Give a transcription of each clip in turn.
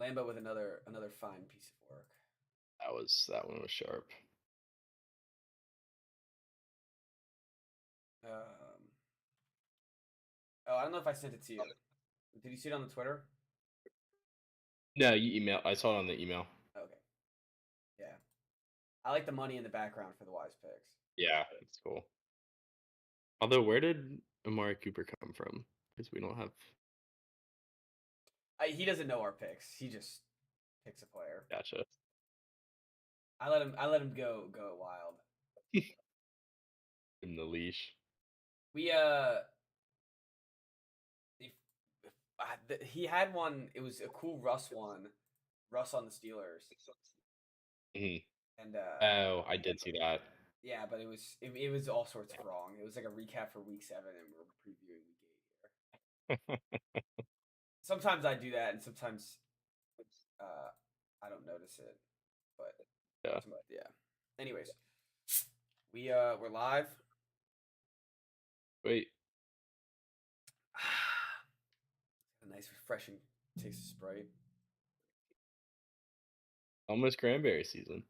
Lambo with another fine piece of work. That one was sharp. Oh, I don't know if I sent it to you. Did you see it on the Twitter? No, you email. I saw it on the email. Okay. Yeah. I like the money in the background for the wise picks. Yeah, it's cool. Although, where did Amari Cooper come from? Because we don't have. He doesn't know our picks. He just picks a player. Gotcha. I let him go wild. In the leash. We he had one. It was a cool Russ one. Russ on the Steelers. hmm And Oh, I did see that. yeah, but it was all sorts of wrong. It was like a recap for week 7, and we're previewing week 8 here. Sometimes I do that, and sometimes I don't notice it. But Yeah. yeah. Anyways, we're live. Wait. A nice refreshing taste of Sprite. Almost cranberry season.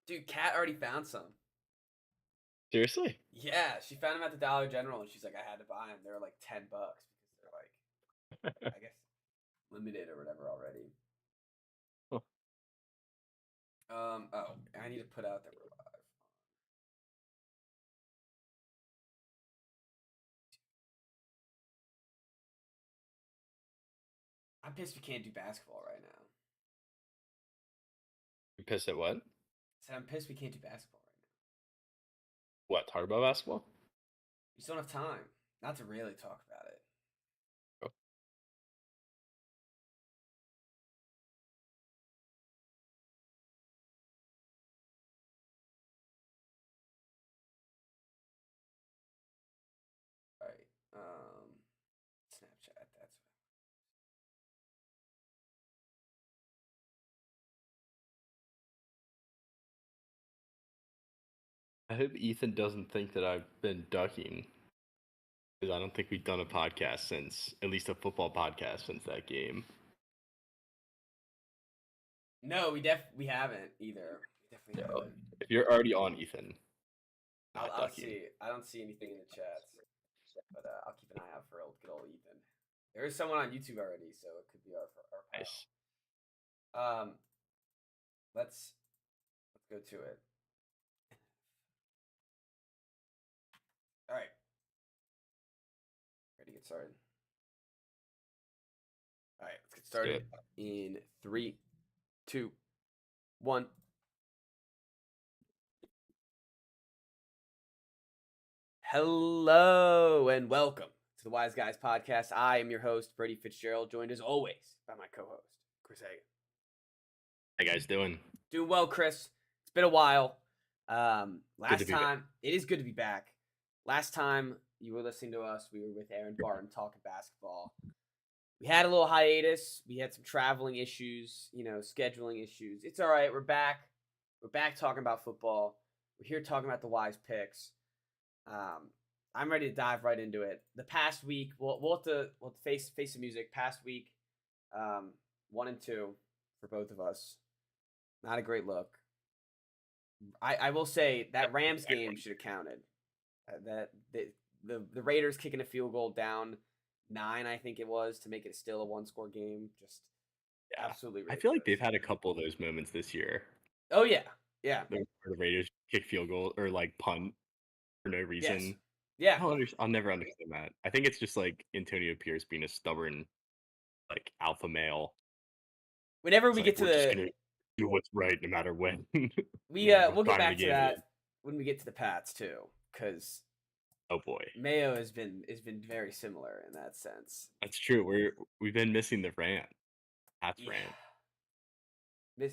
Dude, Kat already found some. Seriously? Yeah, she found them at the Dollar General, and she's like, I had to buy them. They were like $10 because they're like, I guess, limited or whatever already. Huh. Oh, I need to put out that we're live. I'm pissed we can't do basketball right now. You pissed at what? So I'm pissed we can't do basketball right now. What? Talk about basketball? We just don't have time. Not to really talk about it. Oh. All right. Snapchat. That's what. I hope Ethan doesn't think that I've been ducking. Because I don't think we've done a podcast since, at least a football podcast since that game. No, we haven't either. We definitely haven't. If you're already on Ethan, not I'll ducking. see. I don't see anything in the chats, but I'll keep an eye out for good old Ethan. There is someone on YouTube already, so it could be our pal. Nice. Let's go to it. All right. Ready to get started. All right, let's get started in 3, 2, 1. Hello and welcome to the Wise Guys podcast. I am your host, Brady Fitzgerald, joined as always by my co-host, Chris Hagan. How you guys doing? Doing well, Chris. It's been a while. Last time, it is good to be back. Last time you were listening to us, we were with Aaron Barton talking basketball. We had a little hiatus. We had some traveling issues, scheduling issues. It's all right. We're back. We're back talking about football. We're here talking about the wise picks. I'm ready to dive right into it. The past week, we'll have to face the music. Past week, 1 and 2 for both of us. Not a great look. I will say that Rams game should have counted. That the Raiders kicking a field goal down 9, I think it was, to make it still a 1-score game. Just absolutely ridiculous. I feel like they've had a couple of those moments this year. Oh yeah. The Raiders kick field goal or like punt for no reason. Yes. Yeah. I'll never understand that. I think it's just like Antonio Pierce being a stubborn, like alpha male. Whenever we get to just gonna do what's right no matter when. We'll get back to that when we get to the Pats too, because oh boy, Mayo has been very similar in that sense. That's true. We've been missing the rant. Pats rant.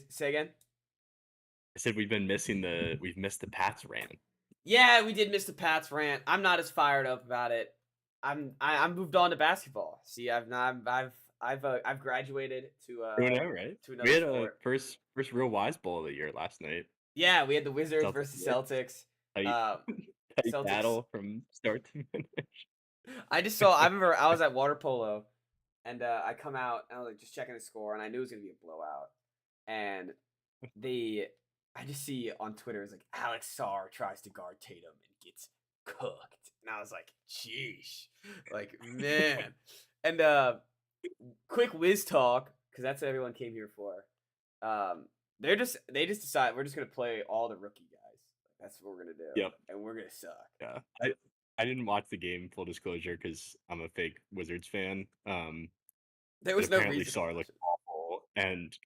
Say again. I said we've missed the Pats rant. Yeah, we did miss the Pats rant. I'm not as fired up about it. I'm moved on to basketball. See, I've graduated to right? To another we had sport. a first real Wise Bowl of the year last night. Yeah, we had the Wizards versus Celtics. Celtics battle from start to finish. I remember I was at water polo, And I come out and I was like just checking the score, and I knew it was gonna be a blowout. And the I just see on Twitter it's like Alex Sarr tries to guard Tatum and gets cooked, and I was like, "Sheesh, like man." And quick whiz talk because that's what everyone came here for. They just decide we're just gonna play all the rookie guys. That's what we're gonna do, Yep. and we're gonna suck. Yeah. I didn't watch the game, full disclosure, because I'm a fake Wizards fan. There But was no apparently reason to Sarr watch looked it. awful, and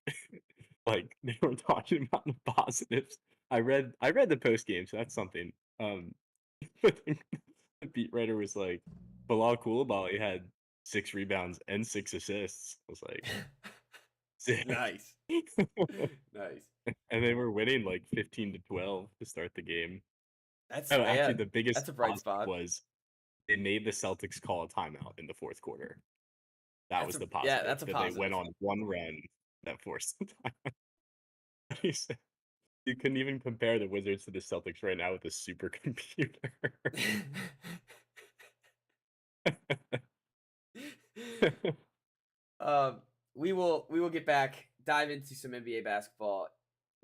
like they were talking about the positives. I read the post game, so that's something. But the beat writer was like, Bilal Coulibaly had 6 rebounds and 6 assists. I was like, sick. Nice, nice. And they were winning like 15-12 to start the game. That's Oh, yeah, actually, the biggest that's a bright positive spot. was they made the Celtics call a timeout in the fourth quarter. That was the Yeah, positive, that's a that they positive. went on one run that forced the timeout. He said, you couldn't even compare the Wizards to the Celtics right now with a supercomputer. um, we will get back, dive into some NBA basketball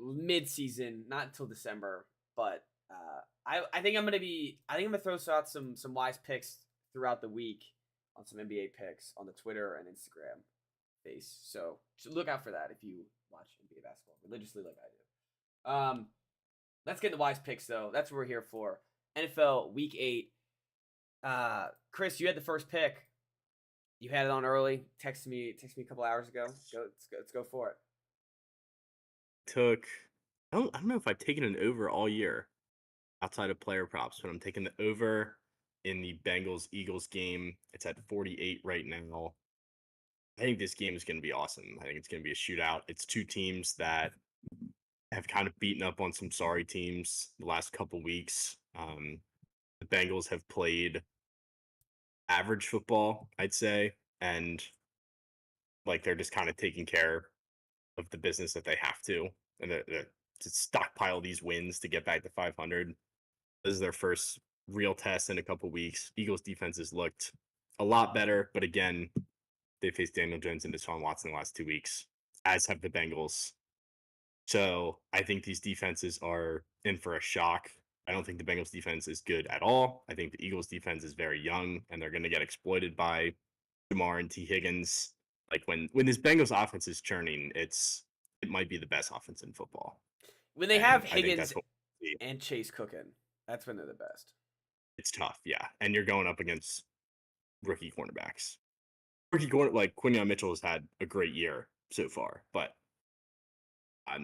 mid season, not until December, but I think I'm gonna throw out some wise picks throughout the week on some NBA picks on the Twitter and Instagram base. So look out for that if you watch NBA basketball religiously like I do. Let's get the wise picks though. That's what we're here for. NFL Week 8. Chris, you had the first pick. You had it on early. Texted me a couple hours ago. Let's go for it. Took, I don't know if I've taken an over all year outside of player props, but I'm taking the over in the Bengals Eagles game. It's at 48 right now. I think this game is going to be awesome. I think it's going to be a shootout. It's two teams that have kind of beaten up on some sorry teams the last couple weeks. The Bengals have played average football, I'd say, and like they're just kind of taking care of the business that they have to, and to stockpile these wins to get back to 500. This is their first real test in a couple weeks. Eagles defense has looked a lot better, but again, they faced Daniel Jones and Deshaun Watson the last 2 weeks, as have the Bengals. So I think these defenses are in for a shock. I don't think the Bengals defense is good at all. I think the Eagles defense is very young, and they're going to get exploited by Jamar and T. Higgins. Like when this Bengals offense is churning, it might be the best offense in football. When they have And I think Higgins that's what we'll see. and Chase cooking, that's when they're the best. It's tough, yeah. And you're going up against rookie cornerbacks. Like Quinyon Mitchell has had a great year so far, but I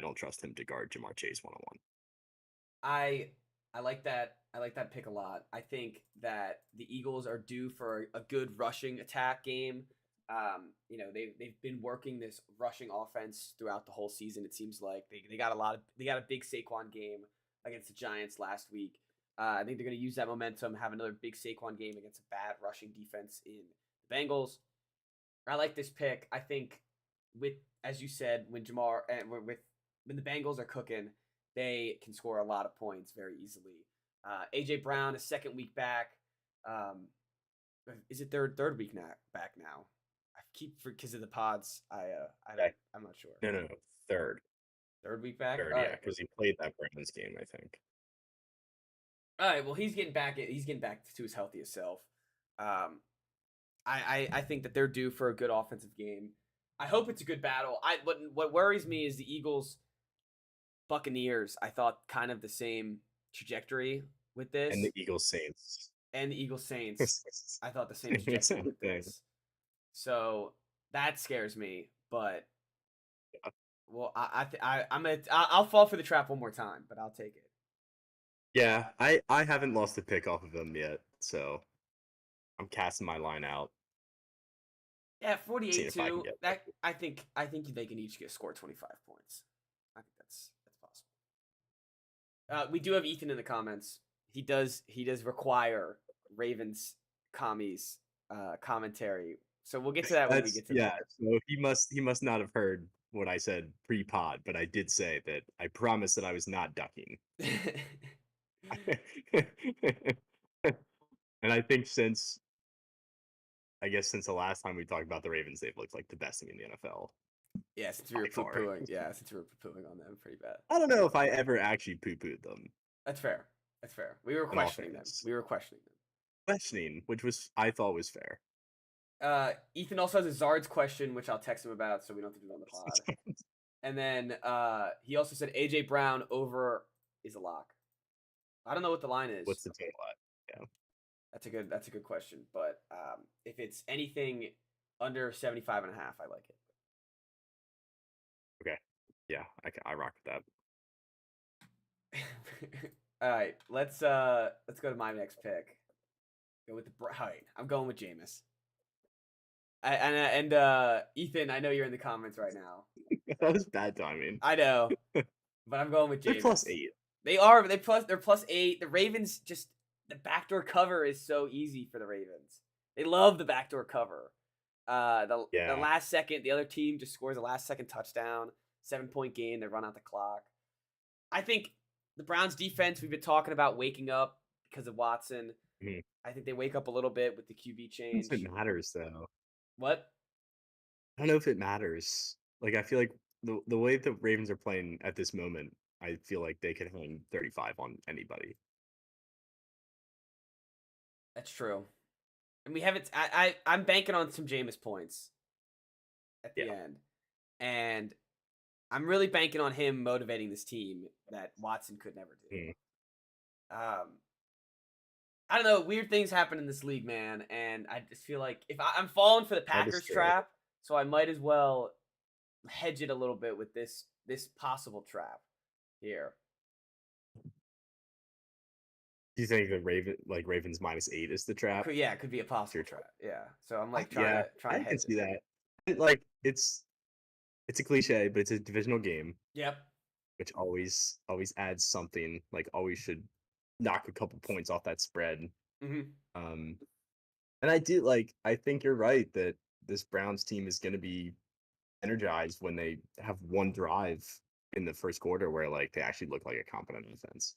don't trust him to guard Jamar Chase one-on-one. I like that. I like that pick a lot. I think that the Eagles are due for a good rushing attack game. They've been working this rushing offense throughout the whole season. It seems like they got a big Saquon game against the Giants last week. I think they're going to use that momentum, have another big Saquon game against a bad rushing defense in the Bengals. I like this pick. I think as you said, when the Bengals are cooking, they can score a lot of points very easily. AJ Brown, a second week back. Is it third week back now? I keep because of the pods. I'm not sure. No, third Week back. third, yeah, because he played that Browns game, I think. All right. Well, he's getting back. He's getting back to his healthiest self. I think that they're due for a good offensive game. I hope it's a good battle. What worries me is the Eagles Buccaneers. I thought kind of the same trajectory with this. And the Eagles Saints. I thought the same trajectory with this. So that scares me, but yeah. Well, I'll fall for the trap one more time, but I'll take it. Yeah, I haven't lost a pick off of them yet, so I'm casting my line out. Yeah, 48-2. I think they can each score 25 points. I think that's possible. We do have Ethan in the comments. He does require Ravens commies commentary. So we'll get to that when we get to that. So he must not have heard what I said pre-pod, but I did say that I promised that I was not ducking. And I think since I guess since the last time we talked about the Ravens, they've looked like the best team in the NFL Yeah, since we were by far. poo-pooing. Yeah, since we were poo-pooing on them pretty bad. I don't know if I ever actually poo-pooed them. That's fair. That's fair. We were In all questioning them. fairness, We were questioning them. questioning, which was I thought was fair. Ethan also has a Zards question, which I'll text him about, so we don't have to do it on the pod. And then he also said AJ Brown over is a lock. I don't know what the line is. What's the total at? Yeah, That's a good question. But if it's anything under 75.5, I like it. okay, yeah, I rock with that. All right, let's go to my next pick. Go with the right. I'm going with Jameis. And Ethan, I know you're in the comments right now. That was bad timing. I know, but I'm going with Jameis. They're +8. They are. They're +8. The Ravens just the backdoor cover is so easy for the Ravens. They love the backdoor cover. The last second, the other team just scores a last second touchdown, 7-point game. They run out the clock. I think the Browns defense we've been talking about waking up because of Watson. Mm-hmm. I think they wake up a little bit with the QB change. It matters though. What? I don't know if it matters. Like I feel like the way the Ravens are playing at this moment, I feel like they could hang 35 on anybody. That's true. And we haven't. I'm banking on some Jameis points at the end, and I'm really banking on him motivating this team that Watson could never do. I don't know. Weird things happen in this league, man, and I just feel like if I'm falling for the Packers trap, so I might as well hedge it a little bit with this possible trap here. Do you think the Ravens -8 is the trap? Yeah, it could be a possible trap. Yeah, so I'm like trying to I can see that. Like it's a cliche, but it's a divisional game. Yep. Which always adds something. Like always should knock a couple points off that spread. Mm-hmm. And I think you're right that this Browns team is going to be energized when they have one drive in the first quarter where like they actually look like a competent offense.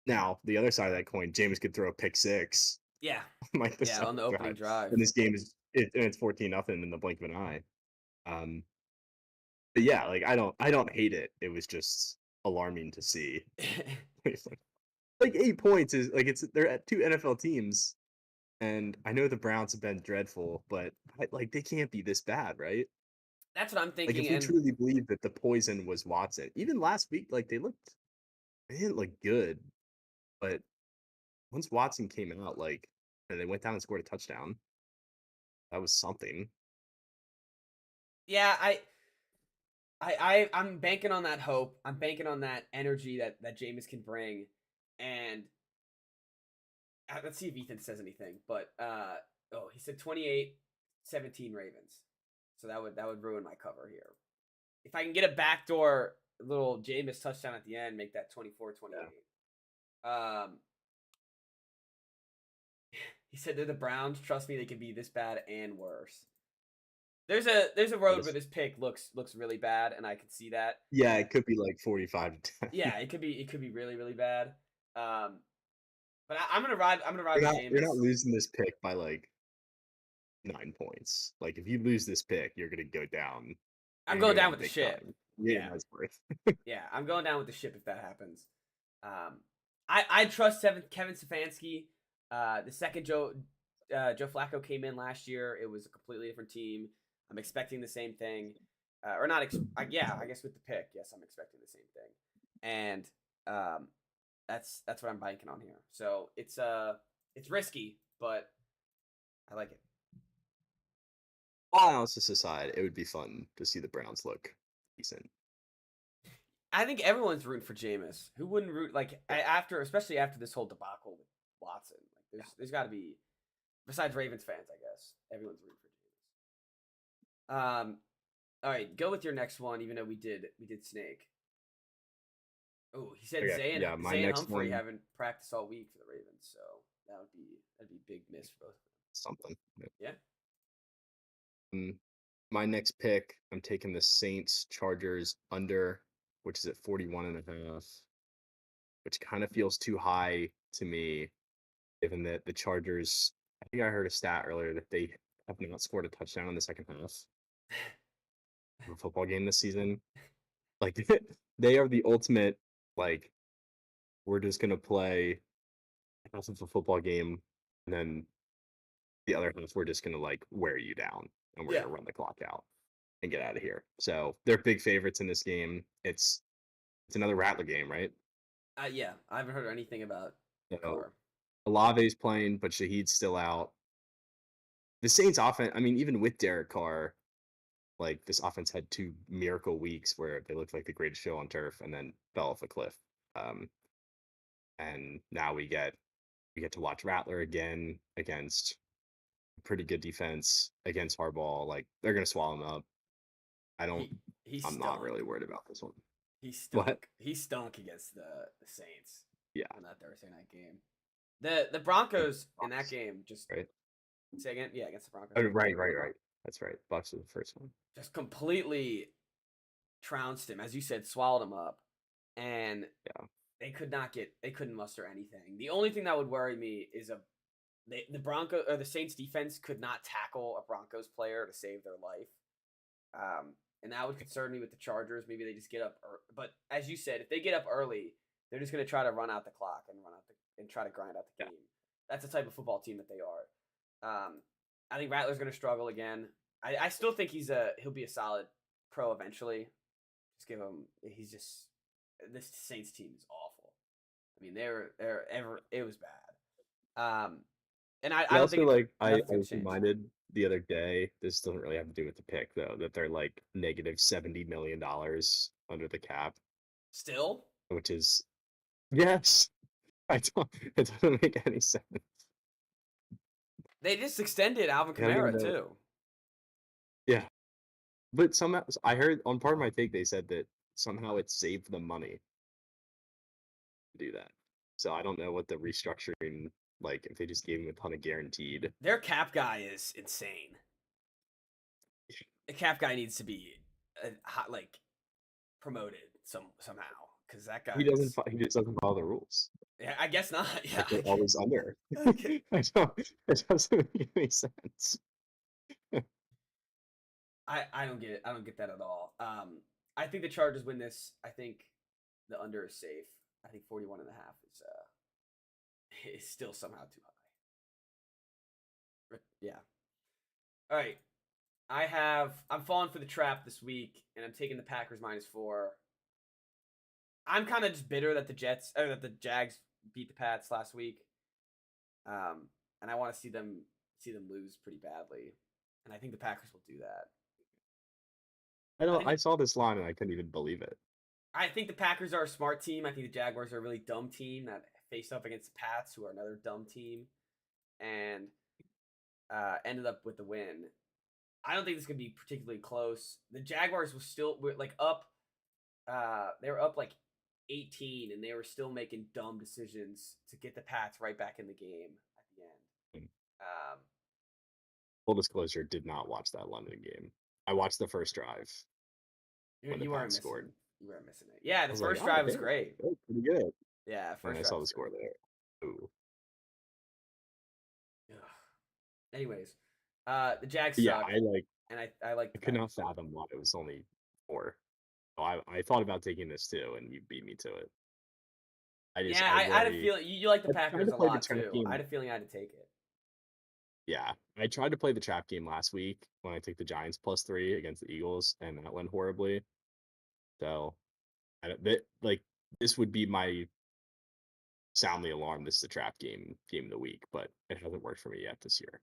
Now, the other side of that coin, Jameis could throw a pick six. Yeah. On the opening drive. And this game it's 14-0 in the blink of an eye. But yeah, like I don't hate it. It was just alarming to see. Like 8 points is like they're at 2 NFL teams, and I know the Browns have been dreadful, but like they can't be this bad, right? That's what I'm thinking. Like if we truly believe that the poison was Watson, even last week, like they didn't look good, but once Watson came out, like and they went down and scored a touchdown, that was something. Yeah, I'm banking on that hope. I'm banking on that energy that Jameis can bring, and let's see if Ethan says anything. But he said 28-17 Ravens, so that would ruin my cover here. If I can get a backdoor little Jameis touchdown at the end, make that 24-28. Yeah. He said they're the Browns. Trust me, they can be this bad and worse. There's a road where this pick looks really bad, and I can see that. Yeah, it could be like 45-10. Yeah, it could be really really bad. But I'm gonna ride. You're not losing this pick by like 9 points. Like if you lose this pick, you're gonna go down. I'm going down with the ship. Yeah, that's worth. Yeah, I'm going down with the ship if that happens. I trust Kevin Stefanski. The second Joe Flacco came in last year, it was a completely different team. I'm expecting the same thing, or not? I guess with the pick, yes, I'm expecting the same thing, and that's what I'm banking on here. So it's risky, but I like it. All analysis aside, it would be fun to see the Browns look decent. I think everyone's rooting for Jameis. Who wouldn't root especially after this whole debacle with Watson? Like there's got to be, besides Ravens fans, I guess everyone's rooting for Jameis. All right, go with your next one. Even though we did Snake. Oh, he said Zay and Humphrey haven't practiced all week for the Ravens, so that'd be a big miss for both of them. Something. Yeah. My next pick, I'm taking the Saints Chargers under, which is at 41.5, which kind of feels too high to me, given that the Chargers. I think I heard a stat earlier that they have not scored a touchdown in the second half of a football game this season. Like they are the ultimate, like, we're just gonna play half of a football game and then the other half we're just gonna like wear you down and we're Yeah. gonna run the clock out and get out of here. So they're big favorites in this game. It's another Rattler game, right? Yeah. I haven't heard anything about So Carr. Olave's playing, but Shaheed's still out. The Saints offense, I mean, even with Derek Carr, like this offense had 2 miracle weeks where they looked like the greatest show on turf and then fell off a cliff. Um, and now we get to watch Rattler again against a pretty good defense against Harbaugh. Like they're gonna swallow him up. I don't. He I'm not stunk. really worried about this one. He What? stunk. He stunk against the Saints Yeah. in that Thursday night game. The Broncos in that Bucks, game just right? say again, yeah, against the Broncos. Oh, right. That's right. Bucks was the first one. Just completely trounced him, as you said, swallowed him up, and Yeah. they couldn't muster anything. The only thing that would worry me is the Broncos or the Saints defense could not tackle a Broncos player to save their life. And that would concern me with the Chargers. Maybe they just get up, but as you said, if they get up early, they're just going to try to run out the clock and try to grind out the game. That's the type of football team that they are. I think Rattler's going to struggle again. I still think he'll be a solid pro eventually. Just give him. This Saints team is awful. I mean, it was bad. And I don't think I nothing's gonna was change. reminded the other day, this doesn't really have to do with the pick though, that they're like negative $70 million under the cap, Still, which is yes. It doesn't make any sense. they just extended Alvin I don't even Kamara know. too. Yeah. But somehow I heard on part of my take they said that somehow it saved them money to do that. So I don't know what the restructuring, like if they just gave him a ton of guaranteed. Their cap guy is insane. The cap guy needs to be promoted somehow because that guy He just doesn't follow the rules. Yeah, I guess not. Yeah, Like they're always under. Okay. It doesn't make any sense. I don't get it. I don't get that at all. I think the Chargers win this. I think the under is safe. I think 41 and a half is still somehow too high. But yeah. All right. I'm falling for the trap this week, and I'm taking the Packers -4. I'm kind of just bitter that the Jags beat the Pats last week. And I want to see them lose pretty badly. And I think the Packers will do that. I saw this line and I couldn't even believe it. I think the Packers are a smart team. I think the Jaguars are a really dumb team that faced up against the Pats, who are another dumb team, and ended up with the win. I don't think this could be particularly close. The Jaguars were like up. They were up like 18, and they were still making dumb decisions to get the Pats right back in the game at the end. Full disclosure, did not watch that London game. I watched the first drive. You weren't missing. Scored. You weren't missing it. Yeah, the first drive was great. Pretty good. Yeah, first. And I saw the score there. Ooh. Anyways, the Jags suck. Yeah, I like. I could not fathom why it was only 4. So I thought about taking this too, and you beat me to it. I had a feeling you like the Packers a lot too. I had a feeling I had to take it. Yeah, I tried to play the trap game last week when I took the Giants +3 against the Eagles, and that went horribly. So, this would be my sound the alarm. This is the trap game of the week, but it hasn't worked for me yet this year.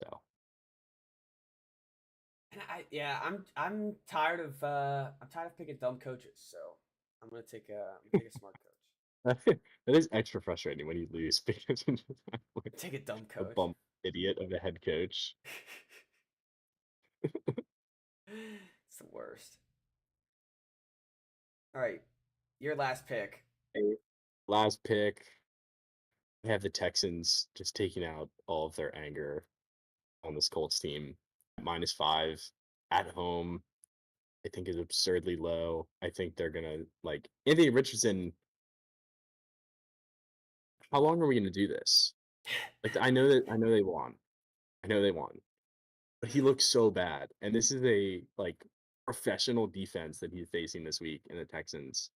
So, and I'm tired of picking dumb coaches. So I'm gonna take a smart coach. That is extra frustrating when you lose because take a dumb coach, a bum idiot of a head coach. It's the worst. All right, your last pick. Last pick. I have the Texans just taking out all of their anger on this Colts team. -5 at home, I think is absurdly low. I think they're gonna Anthony Richardson. How long are we gonna do this? I know they won. But he looks so bad, and this is a, like, professional defense that he's facing this week in the Texans.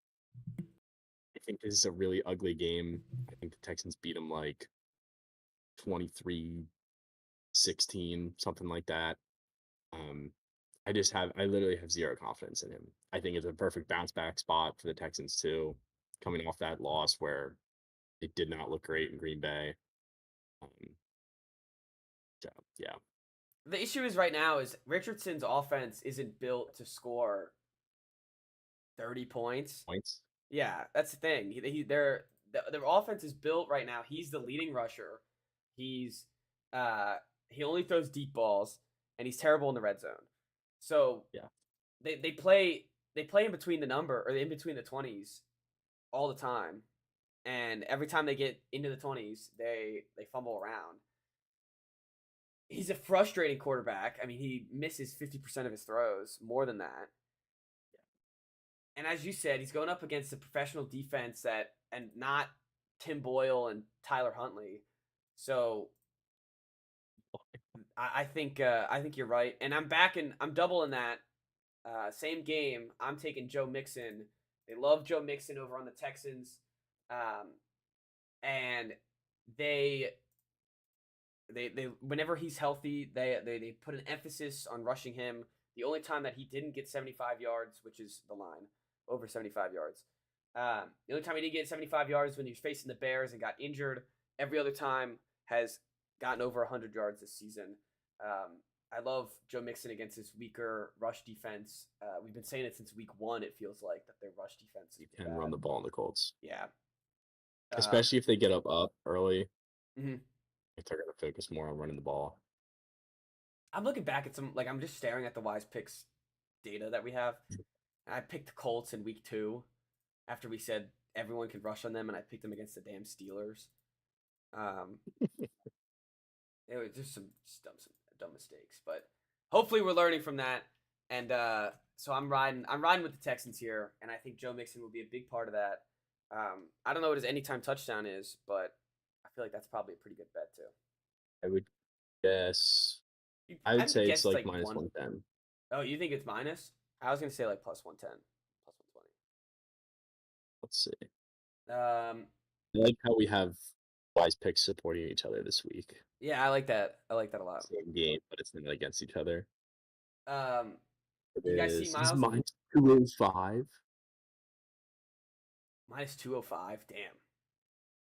I think this is a really ugly game. I think the Texans beat him, like, 23-16, something like that. Um, I literally have 0 confidence in him. I think it's a perfect bounce back spot for the Texans too, coming off that loss where it did not look great in Green Bay. Um, so, yeah, The issue is right now is Richardson's offense isn't built to score 30 points. points. Yeah, that's the thing. Their offense is built right now. He's the leading rusher. He's uh he only throws deep balls, and he's terrible in the red zone. So Yeah. they play in between the number, or in between the 20s all the time. And every time they get into the 20s, they fumble around. He's a frustrating quarterback. I mean, he misses 50% of his throws, more than that. And as you said, he's going up against a professional defense and not Tim Boyle and Tyler Huntley. So I think you're right, and I'm doubling that. Same game. I'm taking Joe Mixon. They love Joe Mixon over on the Texans, and they they whenever he's healthy, they put an emphasis on rushing him. The only time that he didn't get 75 yards, which is the line, over 75 yards. The only time he didn't get 75 yards when he was facing the Bears and got injured. Every other time has gotten over 100 yards this season. I love Joe Mixon against his weaker rush defense. We've been saying it since week 1. It feels like that their rush defense You is can bad. run the ball in the Colts, Yeah. especially if they get up early. Mhm. If they're going to focus more on running the ball. I'm looking back at I'm just staring at the Wise Picks data that we have. I picked the Colts in week 2 after we said everyone could rush on them, and I picked them against the damn Steelers. It was just some dumb mistakes, but hopefully we're learning from that. And so I'm riding with the Texans here, and I think Joe Mixon will be a big part of that. I don't know what his anytime touchdown is, but I feel like that's probably a pretty good bet too. I would guess. I I would think he say it's gets like like minus one. 110. Oh, you think it's minus? I was gonna say like plus 110, plus Let's see. 120. I like how we have wise picks supporting each other this week. Yeah, I like that. I like that a lot. Same game, but it's not against each other. Um, It you guys see is Miles minus 205. minus 205? Damn.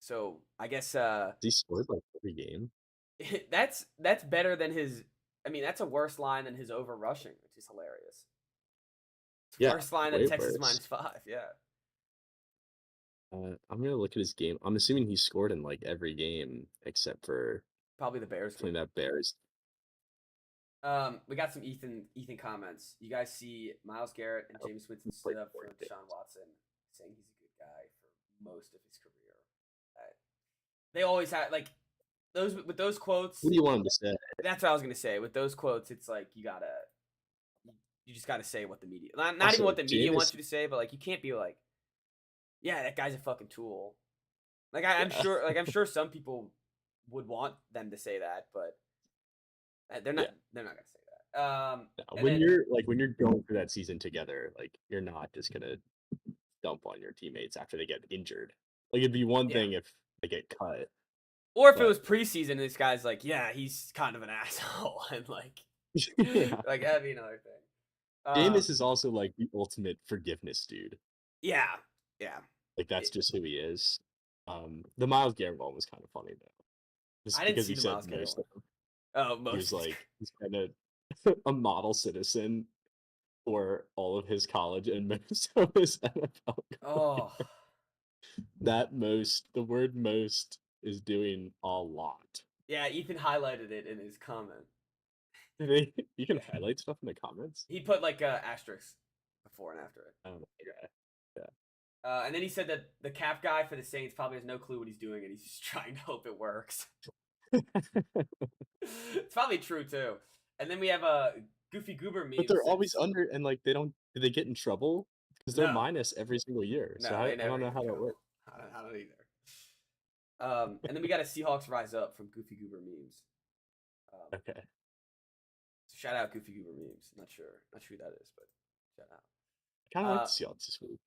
So I guess He scored like every game. that's better than his. I mean, that's a worse line than his over rushing, which is hilarious. It's Yeah, worse line than way Texas worse. -5. Yeah, I'm gonna look at his game. I'm assuming he scored in like every game except for probably the Bears playing game. that Bears. We got some Ethan comments. You guys see Miles Garrett and James Winston stood up for Deshaun Watson, saying he's a good guy for most of his career. They always have like those with those quotes. What do you want him to say? That's what I was gonna say. With those quotes, it's like you just gotta say what the media, not Also, even what the media Jameis, wants you to say, but like you can't be like, yeah, that guy's a fucking tool. I'm yeah, sure, I'm sure some people would want them to say that, but they're not. yeah. They're not gonna say that. No, And when then you're going through that season together, like you're not just gonna dump on your teammates after they get injured. Like it'd be one yeah, thing if they get cut, or if it but was preseason, and this guy's like, yeah, he's kind of an asshole, and like, yeah, like that'd be another thing. Jameis is also like the ultimate forgiveness dude. Yeah, yeah. Like that's It, just who he is. The Miles Garrett one was kind of funny though, just I didn't because see he the said Miles Garrett most one. of them. Oh, He most was of these. like he's kind of a model citizen for all of his college and most of his NFL Oh, career. The word most is doing a lot. yeah. Ethan highlighted it in his comment. You can highlight stuff in the comments. He put like a asterisk before and after it. I don't know. Yeah. And then he said that the cap guy for the Saints probably has no clue what he's doing, and he's just trying to hope it works. It's probably true too. And then we have a Goofy Goober But meme. they're always under, and like they don't. Do they get in trouble? Because they're No, minus every single year. So no, they I never don't know get in how that trouble. works. I don't either. And then we got a Seahawks rise up from Goofy Goober memes. Um, Okay. Shout out Goofy Goober memes. Not sure who that is, but shout out. I kind of like the Seahawks this week.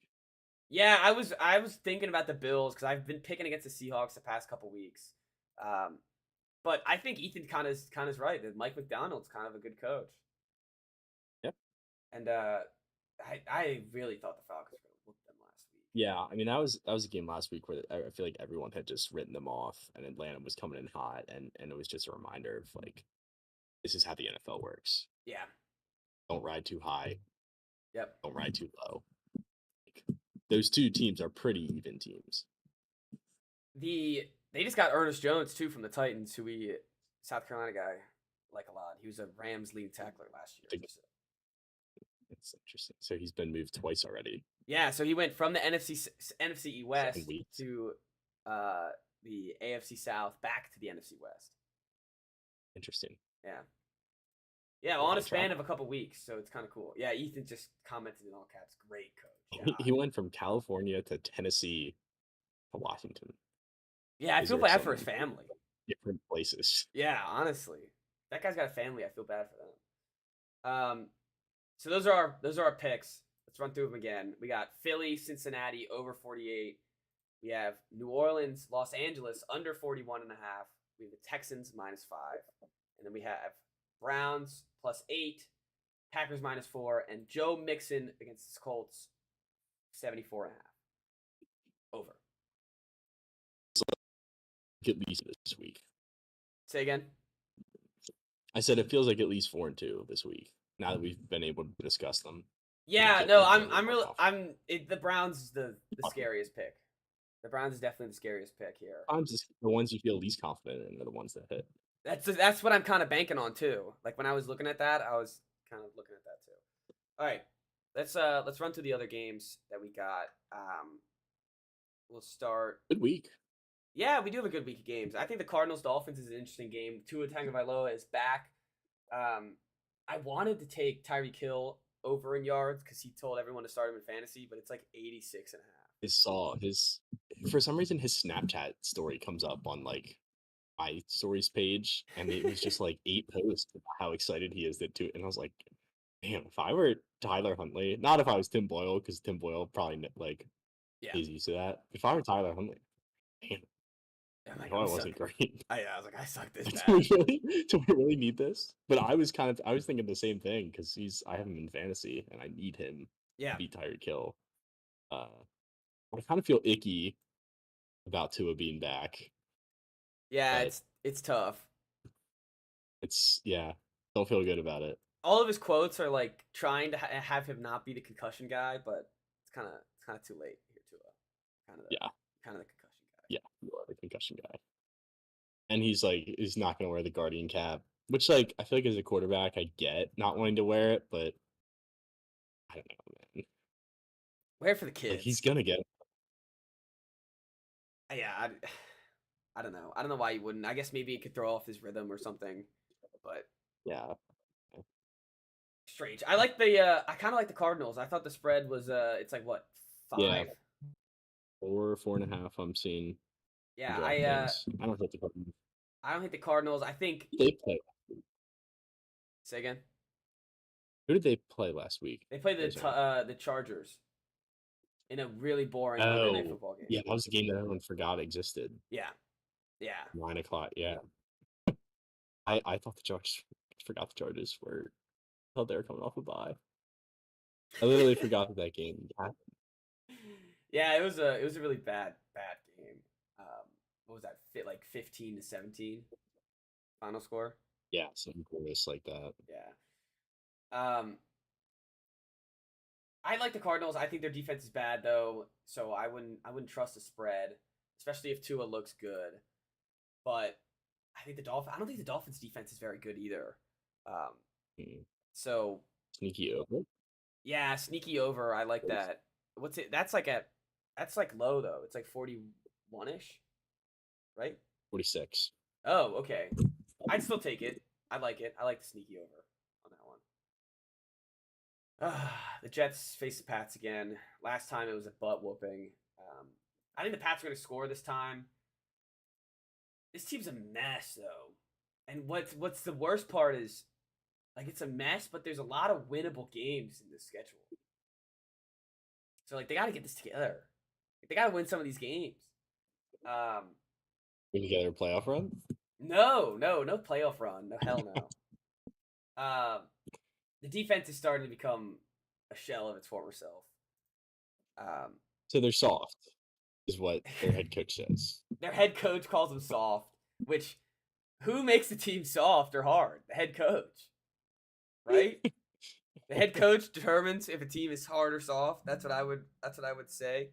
Yeah, I was thinking about the Bills because I've been picking against the Seahawks the past couple weeks. But I think Ethan kind of is right. That Mike McDonald's kind of a good coach. Yep. And I really thought the Falcons were going to whoop them last week. Yeah, I mean that was a game last week where I feel like everyone had just written them off, and Atlanta was coming in hot, and it was just a reminder of like, this is how the NFL works. Yeah. Don't ride too high. Yep. Don't ride too low. Like, those two teams are pretty even teams. They just got Ernest Jones too from the Titans, who we South Carolina guy like a lot. He was a Rams lead tackler last year. It's interesting. So he's been moved twice already. Yeah, so he went from the NFC West to the AFC South back to the NFC West. Interesting. Yeah. Yeah, well, on a span of a couple weeks, so it's kind of cool. Yeah, Ethan just commented in all caps, great coach. Yeah. He went from California to Tennessee to Washington. Yeah, I feel bad for his family. Different places. Yeah, honestly. That guy's got a family. I feel bad for them. So those are our picks. Let's run through them again. We got Philly, Cincinnati over 48. We have New Orleans, Los Angeles under 41.5. We have the Texans -5. And then we have Browns +8, Packers -4, and Joe Mixon against the Colts 74.5. Over. At least this week. Say again? I said it feels like at least 4-2 this week. Now that we've been able to discuss them. Yeah, no, the Browns is the scariest pick. The Browns is definitely the scariest pick here. The ones you feel least confident in are the ones that hit. That's what I'm kind of banking on too. Like when I was looking at that, I was kind of looking at that too. All right, let's run through the other games that we got. We'll start. Good week. Yeah, we do have a good week of games. I think the Cardinals Dolphins is an interesting game. Tua Tagovailoa is back. I wanted to take Tyreek Hill over in yards because he told everyone to start him in fantasy, but it's like 86.5. For some reason his Snapchat story comes up on like my stories page, and it was just like 8 posts about how excited he is that too, and I was like, damn, if I were Tyler Huntley, not if I was Tim Boyle, because Tim Boyle probably is used to that. If I were Tyler Huntley, damn. Like, it wasn't great. I was like, I suck this bad. Do we really need this? But I was thinking the same thing because I have him in fantasy and I need him to beat Tyreek Hill. I kind of feel icky about Tua being back. Yeah, it's tough. Don't feel good about it. All of his quotes are like trying to have him not be the concussion guy, but it's kind of too late here, Tua. Kind of the concussion guy. Yeah, you are the concussion guy. And he's not going to wear the Guardian cap, which, like, I feel like as a quarterback, I get not wanting to wear it, but I don't know, man. Wear it for the kids. Like, he's going to get it. Yeah, I don't know. I don't know why he wouldn't. I guess maybe it could throw off his rhythm or something, but yeah. Strange. I kind of like the Cardinals. I thought the spread was it's like what, 5? Yeah. 4.5. I'm seeing. Yeah, I don't hate the Cardinals. I don't hate the Cardinals. I think they play. Say again. Who did they play last week? They played the Chargers in a really boring Monday Night Football game. Yeah, that was a game that everyone forgot existed. Yeah. 9:00. Yeah. I thought the Chargers forgot the Chargers were. I thought they were coming off a bye. I literally forgot that game happened. Yeah, it was a really bad game. What was that? Like 15-17 final score? Yeah, something close like that. Yeah. I like the Cardinals. I think their defense is bad though, so I wouldn't trust the spread, especially if Tua looks good. But I don't think the Dolphins defense is very good either. So sneaky over. Yeah, sneaky over. I like that. What's it? That's like low though. It's like 41-ish, right? 46. Oh, okay. I'd still take it. I like it. I like the sneaky over on that one. The Jets face the Pats again. Last time it was a butt whooping. I think the Pats are going to score this time. This team's a mess though, and what's the worst part is, Like it's a mess, but there's a lot of winnable games in this schedule. So like they got to get this together. Like, they got to win some of these games. Um, Put together a playoff run. no playoff run. No hell no. The defense is starting to become a shell of its former self. Um, So they're soft, is what their head coach says. their head coach calls them soft, which who makes the team soft or hard? The head coach, right? The head coach determines if a team is hard or soft. That's what I would. That's what I would say.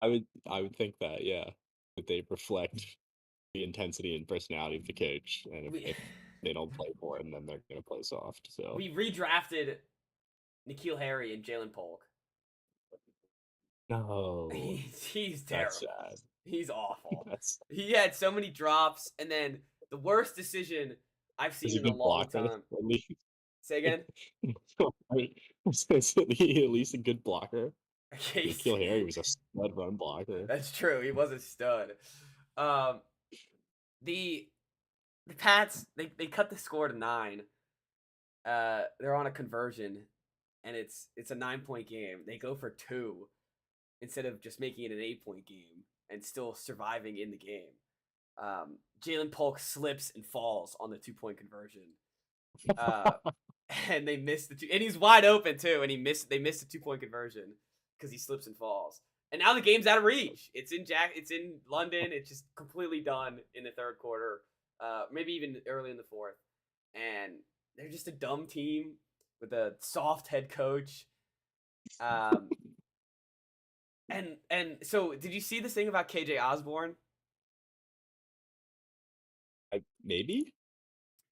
I would think that, yeah, that they reflect the intensity and personality of the coach, and if, We if they don't play for him, then they're gonna play soft. So we redrafted N'Keal Harry and Jalen Polk. no, He's that's terrible. sad. He's awful. That's He had so many drops, and then the worst decision I've is seen a in a good long blocker time. at least. Say again. Is he at least a good blocker? Case. N'Keal Harry was a stud run blocker. That's true. He was a stud. Um, the the Pats they cut the score to 9. They're on a conversion, and it's a 9-point game. They go for 2 instead of just making it an 8-point game and still surviving in the game. Jalen Polk slips and falls on the 2-point conversion. Uh, and they missed the 2, and he's wide open too, and they missed the 2-point conversion because he slips and falls. And now the game's out of reach. It's in London. It's just completely done in the third quarter. Maybe even early in the fourth. And they're just a dumb team with a soft head coach. And so did you see this thing about KJ Osborne? Maybe.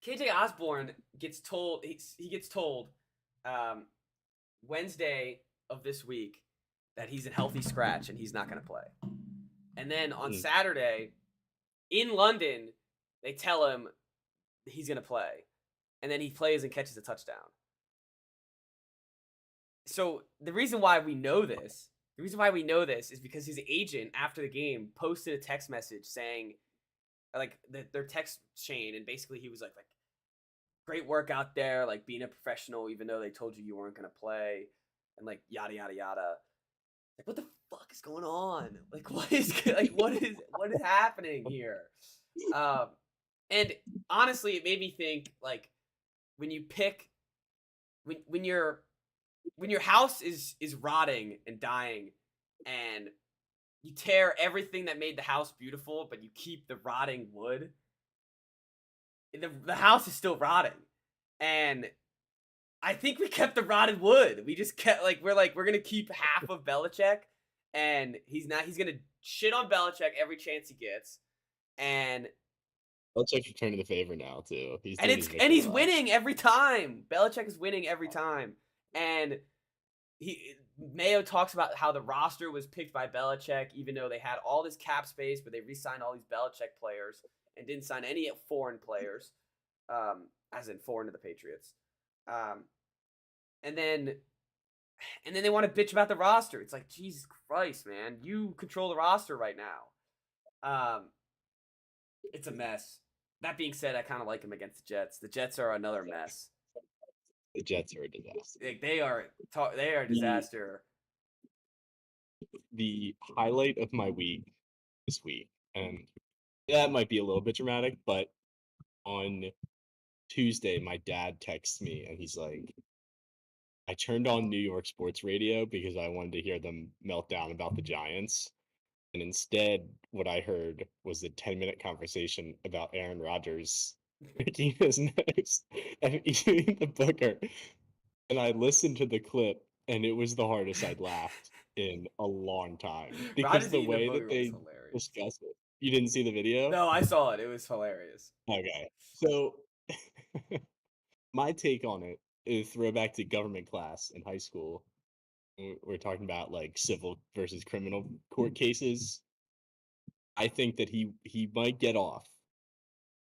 KJ Osborne gets told he gets told um, Wednesday of this week that he's a healthy scratch and he's not going to play. And then on Saturday in London, they tell him he's going to play. And then he plays and catches a touchdown. So the reason why we know this is because his agent after the game posted a text message saying like their text chain, and basically he was like great work out there, like being a professional even though they told you weren't going to play, and like yada yada yada. Like what the fuck is going on? Like what is happening here? And honestly, it made me think like when you pick when your house is rotting and dying, and you tear everything that made the house beautiful, but you keep the rotting wood, the house is still rotting. And I think we kept the rotted wood. We just kept we're gonna keep half of Belichick, and he's gonna shit on Belichick every chance he gets. And Belichick's returning the favor now too. He's winning every time. Belichick is winning every time. And Mayo talks about how the roster was picked by Belichick, even though they had all this cap space, but they re-signed all these Belichick players and didn't sign any foreign players, as in foreign to the Patriots. And then they want to bitch about the roster. It's like, Jesus Christ, man, you control the roster right now. It's a mess. That being said, I kind of like him against the Jets. The Jets are another mess. The Jets are a disaster. They are a disaster. The highlight of my week this week, and that might be a little bit dramatic, but on Tuesday, my dad texts me and he's like, I turned on New York sports radio because I wanted to hear them melt down about the Giants. And instead, what I heard was a 10-minute conversation about Aaron Rodgers picking his nose and eating the booger. And I listened to the clip, and it was the hardest I'd laughed in a long time because Rodgers the eating the way that booger was they hilarious. discuss it. You didn't see the video? No, I saw it. It was hilarious. Okay. So my take on it is throwback to government class in high school. We're talking about like civil versus criminal court cases. I think that he might get off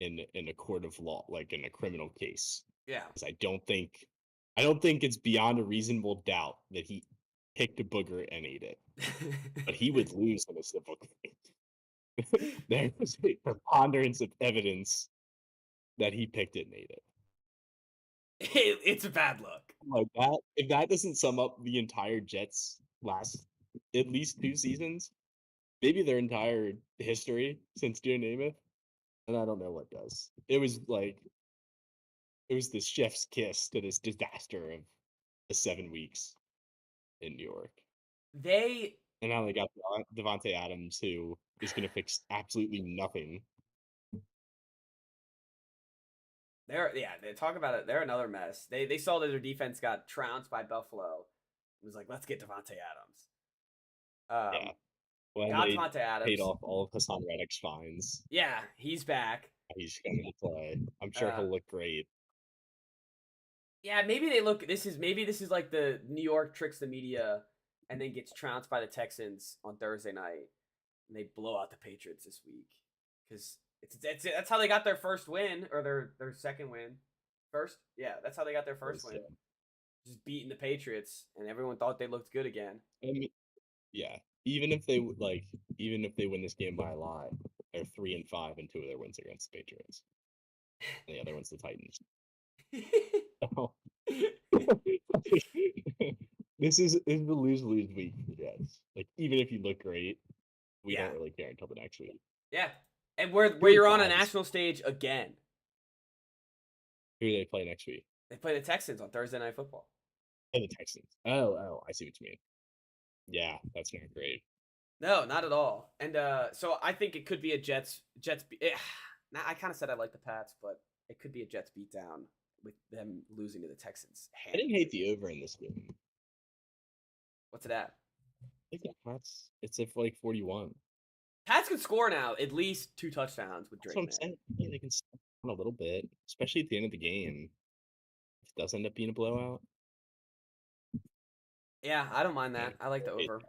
in a court of law, like in a criminal case. Yeah. Because I don't think it's beyond a reasonable doubt that he picked a booger and ate it. But he would lose in a civil case. There was a preponderance of evidence that he picked it and ate it. It's a bad look. Like that, if that doesn't sum up the entire Jets last at least 2 seasons, maybe their entire history since Joe Namath, and I don't know what does. It was the chef's kiss to this disaster of the 7 weeks in New York. They And now they got Devontae Adams, who is gonna fix absolutely nothing. they talk about it. They're another mess. They saw that their defense got trounced by Buffalo. It was like, let's get Devontae Adams. Yeah. When Got they Devontae paid Adams. off all of Hassan Reddick's fines, Yeah, he's back. he's gonna play. I'm sure Uh, he'll look great. yeah, maybe this is like the New York tricks the media and then gets trounced by the Texans on Thursday night, and they blow out the Patriots this week because that's how they got their first win or their second win. First, yeah, that's how they got their first win. Just beating the Patriots, and everyone thought they looked good again. I mean, yeah. Even if they win this game by a lot, they're 3-5 and 2 of their wins against the Patriots. And the other one's the Titans. This is the lose-lose week for the Jets. Like, even if you look great, we Yeah. don't really care until the next week. Yeah, and where 3 you're and on a 5 is- national stage again. Who do they play next week? They play the Texans on Thursday Night Football. Oh, the Texans. Oh, I see what you mean. Yeah, that's not great. No, not at all. And so I think it could be a Jets. Now I kind of said I like the Pats, but it could be a Jets beatdown with them losing to the Texans. I didn't hate the over in this game. What's it at? I think the Pats, it's at like 41. Pats could score now at least 2 touchdowns with That's Drake. what I'm saying. Yeah, they can stop a little bit, especially at the end of the game. If it does end up being a blowout. Yeah, I don't mind that. I like the over.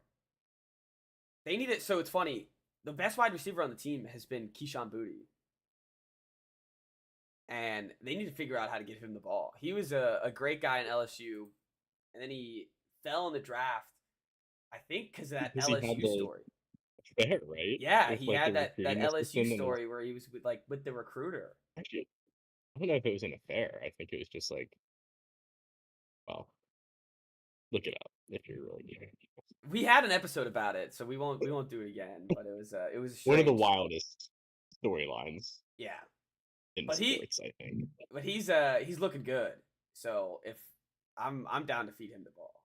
They need it. So it's funny. The best wide receiver on the team has been Keyshawn Boutte. And they need to figure out how to get him the ball. He was a great guy in LSU, and then he fell in the draft, I think, because of that LSU story. Fair, right? Yeah, he had that LSU story where he was with the recruiter. Actually, I don't know if it was an affair. I think it was just like, well, look it up if you're really curious. We had an episode about it, so we won't do it again. But it was one of the wildest storylines. Yeah, in sports, I think. But he's looking good. So if I'm down to feed him the ball,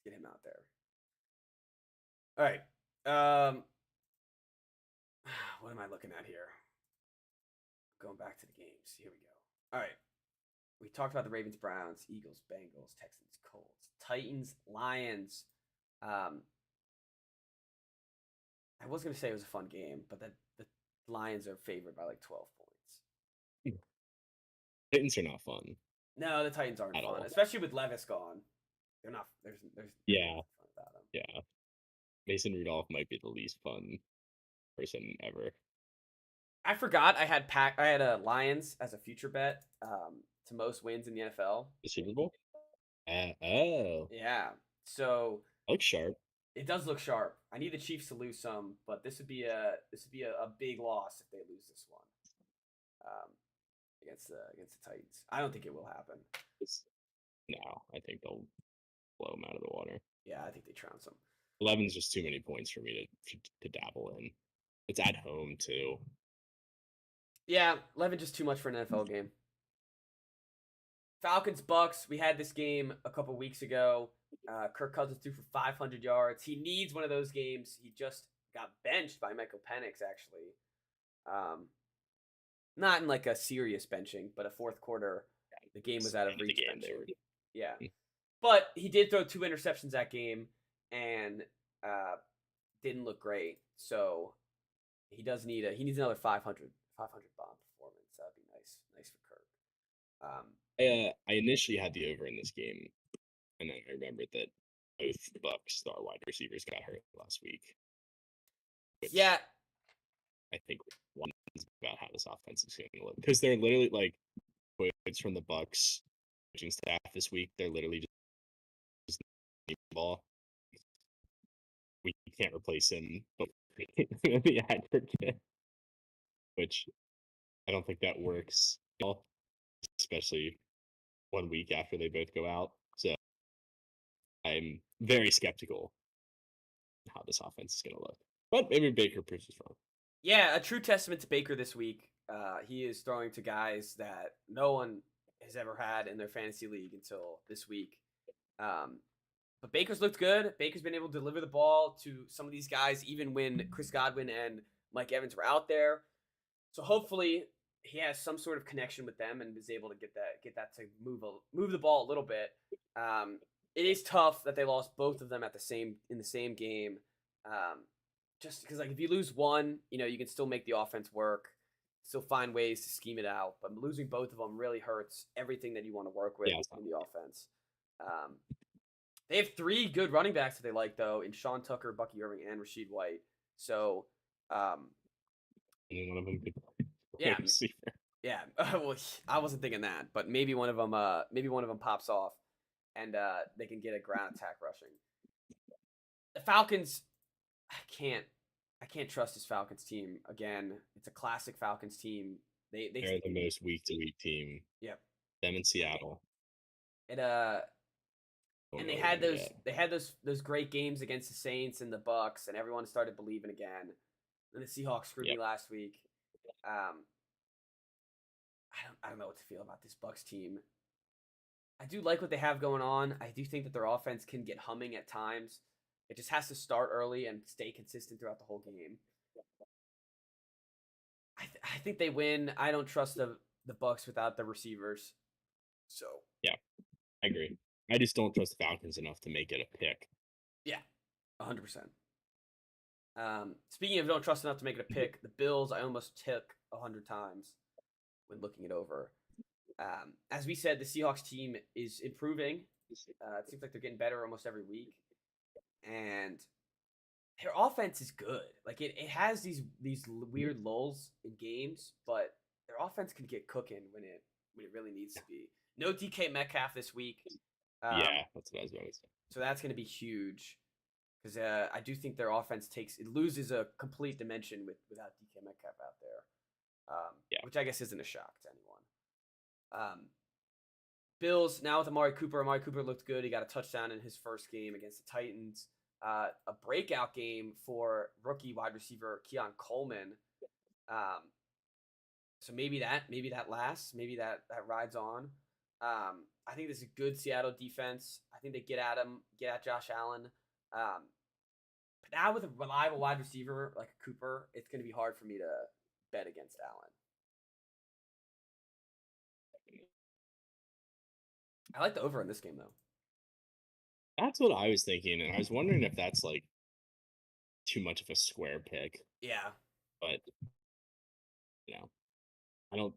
get him out there. All right. What am I looking at here? Going back to the games. Here we go. All right. We talked about the Ravens, Browns, Eagles, Bengals, Texans, Colts, Titans, Lions. I was going to say it was a fun game, but the Lions are favored by like 12 points. Titans are not fun. No, the Titans aren't at fun, all. Especially with Levis gone. They're not. There's yeah. fun about them. Yeah. Mason Rudolph might be the least fun person ever. I forgot I had a Lions as a future bet to most wins in the NFL. The Super Bowl? Oh. Yeah. So it looks sharp. It does look sharp. I need the Chiefs to lose some, but this would be a big loss if they lose this one. Against the Titans. I don't think it will happen. No, I think they'll blow them out of the water. Yeah, I think they trounce them. 11's just too many points for me to dabble in. It's at home too. Yeah, 11 just too much for an NFL game. Falcons Bucks. We had this game a couple weeks ago. Kirk Cousins threw for 500 yards. He needs one of those games. He just got benched by Michael Penix, actually. Not in like a serious benching, but a fourth quarter. The game was out of reach. Yeah. But he did throw 2 interceptions that game and didn't look great. So he needs another 500 bomb performance. That'd be nice for Kirk. I initially had the over in this game, and then I remembered that both Bucks star wide receivers got hurt last week. Yeah. I think one is about how this offense is going to look, because they're literally like quotes from the Bucks coaching staff this week. They're literally just ball. We can't replace him, but the aggregate, which I don't think that works especially 1 week after they both go out. So I'm very skeptical how this offense is going to look. But maybe Baker proves us wrong. Yeah, a true testament to Baker this week. He is throwing to guys that no one has ever had in their fantasy league until this week. Um, but Baker's looked good. Baker's been able to deliver the ball to some of these guys, even when Chris Godwin and Mike Evans were out there. So hopefully he has some sort of connection with them and is able to get that to move the ball a little bit. It is tough that they lost both of them in the same game. Um, just because like if you lose one, you can still make the offense work, still find ways to scheme it out. But losing both of them really hurts everything that you want to work with Yeah, in the offense. Um, they have three good running backs that they like though in Sean Tucker, Bucky Irving, and Rashid White. So um, and one of them could yeah, receiver. yeah. Well, I wasn't thinking that, but maybe one of them pops off, and they can get a ground attack rushing. The Falcons, I can't, I can't trust this Falcons team again. It's a classic Falcons team. They're the most week to week team. Yep. Them in Seattle. It Don't and know they what they're had gonna those get. they had those great games against the Saints and the Bucks, and everyone started believing again. And the Seahawks screwed me Yep. last week. I don't know what to feel about this Bucks team. I do like what they have going on. I do think that their offense can get humming at times. It just has to start early and stay consistent throughout the whole game. I think they win. I don't trust the Bucks without the receivers. So Yeah, I agree. I just don't trust the Falcons enough to make it a pick. yeah, 100%. Speaking of don't trust enough to make it a pick, the Bills I almost took 100 times when looking it over. As we said, the Seahawks team is improving. It seems like they're getting better almost every week, and their offense is good. Like it has these weird lulls in games, but their offense can get cooking when it really needs to be. No DK Metcalf this week, Yeah, that's what I was going to say. so that's going to be huge because I do think their offense loses a complete dimension without DK Metcalf out there, Yeah. which I guess isn't a shock to anyone. Bills now with Amari Cooper. Amari Cooper looked good. He got a touchdown in his first game against the Titans. A breakout game for rookie wide receiver Keon Coleman. So maybe that lasts. Maybe that rides on. I think this is a good Seattle defense. I think they get at Josh Allen. But now with a reliable wide receiver like Cooper, it's going to be hard for me to bet against Allen. I like the over in this game though. That's what I was thinking, and I was wondering if that's like too much of a square pick. Yeah. But you know, I don't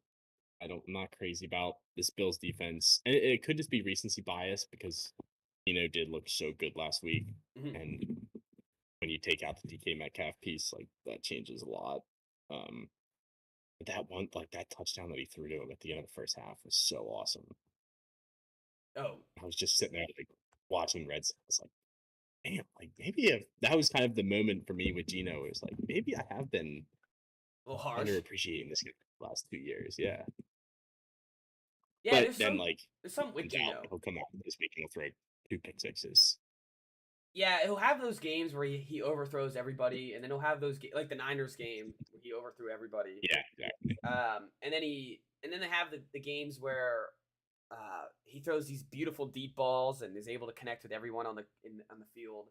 I'm not crazy about this Bills defense. And it could just be recency bias because did look so good last week. Mm-hmm. And when you take out the DK Metcalf piece, like that changes a lot. But that touchdown that he threw to him at the end of the first half was so awesome. Oh, I was just sitting there like watching Red Sox, like, damn, like maybe if that was kind of the moment for me with Gino, it was like maybe I have been a little harsh. underappreciating this guy the last 2 years. Yeah. Yeah, But then there's some with Gino. he'll come out this week and he'll throw 2 pick sixes. Yeah, he'll have those games where he overthrows everybody, and then he'll have those like the Niners game where he overthrew everybody. Yeah, exactly. And then they have the games where he throws these beautiful deep balls and is able to connect with everyone on the field.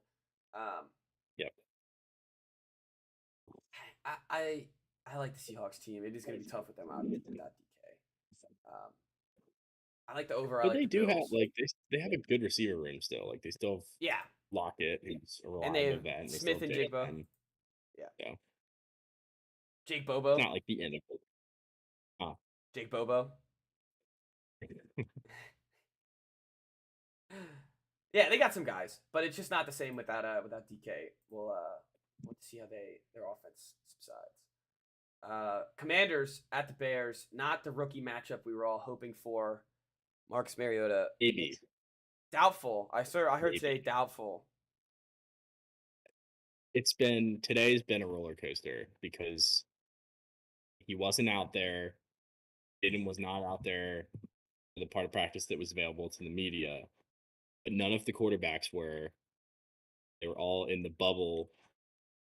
Yep. I like the Seahawks team. It is going to be tough with them out without DK. I like the over. But I like they the do have Bills. they have a good receiver room still. Like they still have Yeah, Lockett, who's a and they reliable have vet. Smith and Jigba. Yeah. Yeah. Jake Bobo. It's not like the end of it. Jake Bobo. Yeah, they got some guys, but it's just not the same without DK. We'll see how their offense subsides. Commanders at the Bears, not the rookie matchup we were all hoping for. Marcus Mariota, Maybe. doubtful. I heard today doubtful. Today's been a roller coaster because he wasn't out there Jaden was not out there for the part of practice that was available to the media, but none of the quarterbacks were. They were all in the bubble,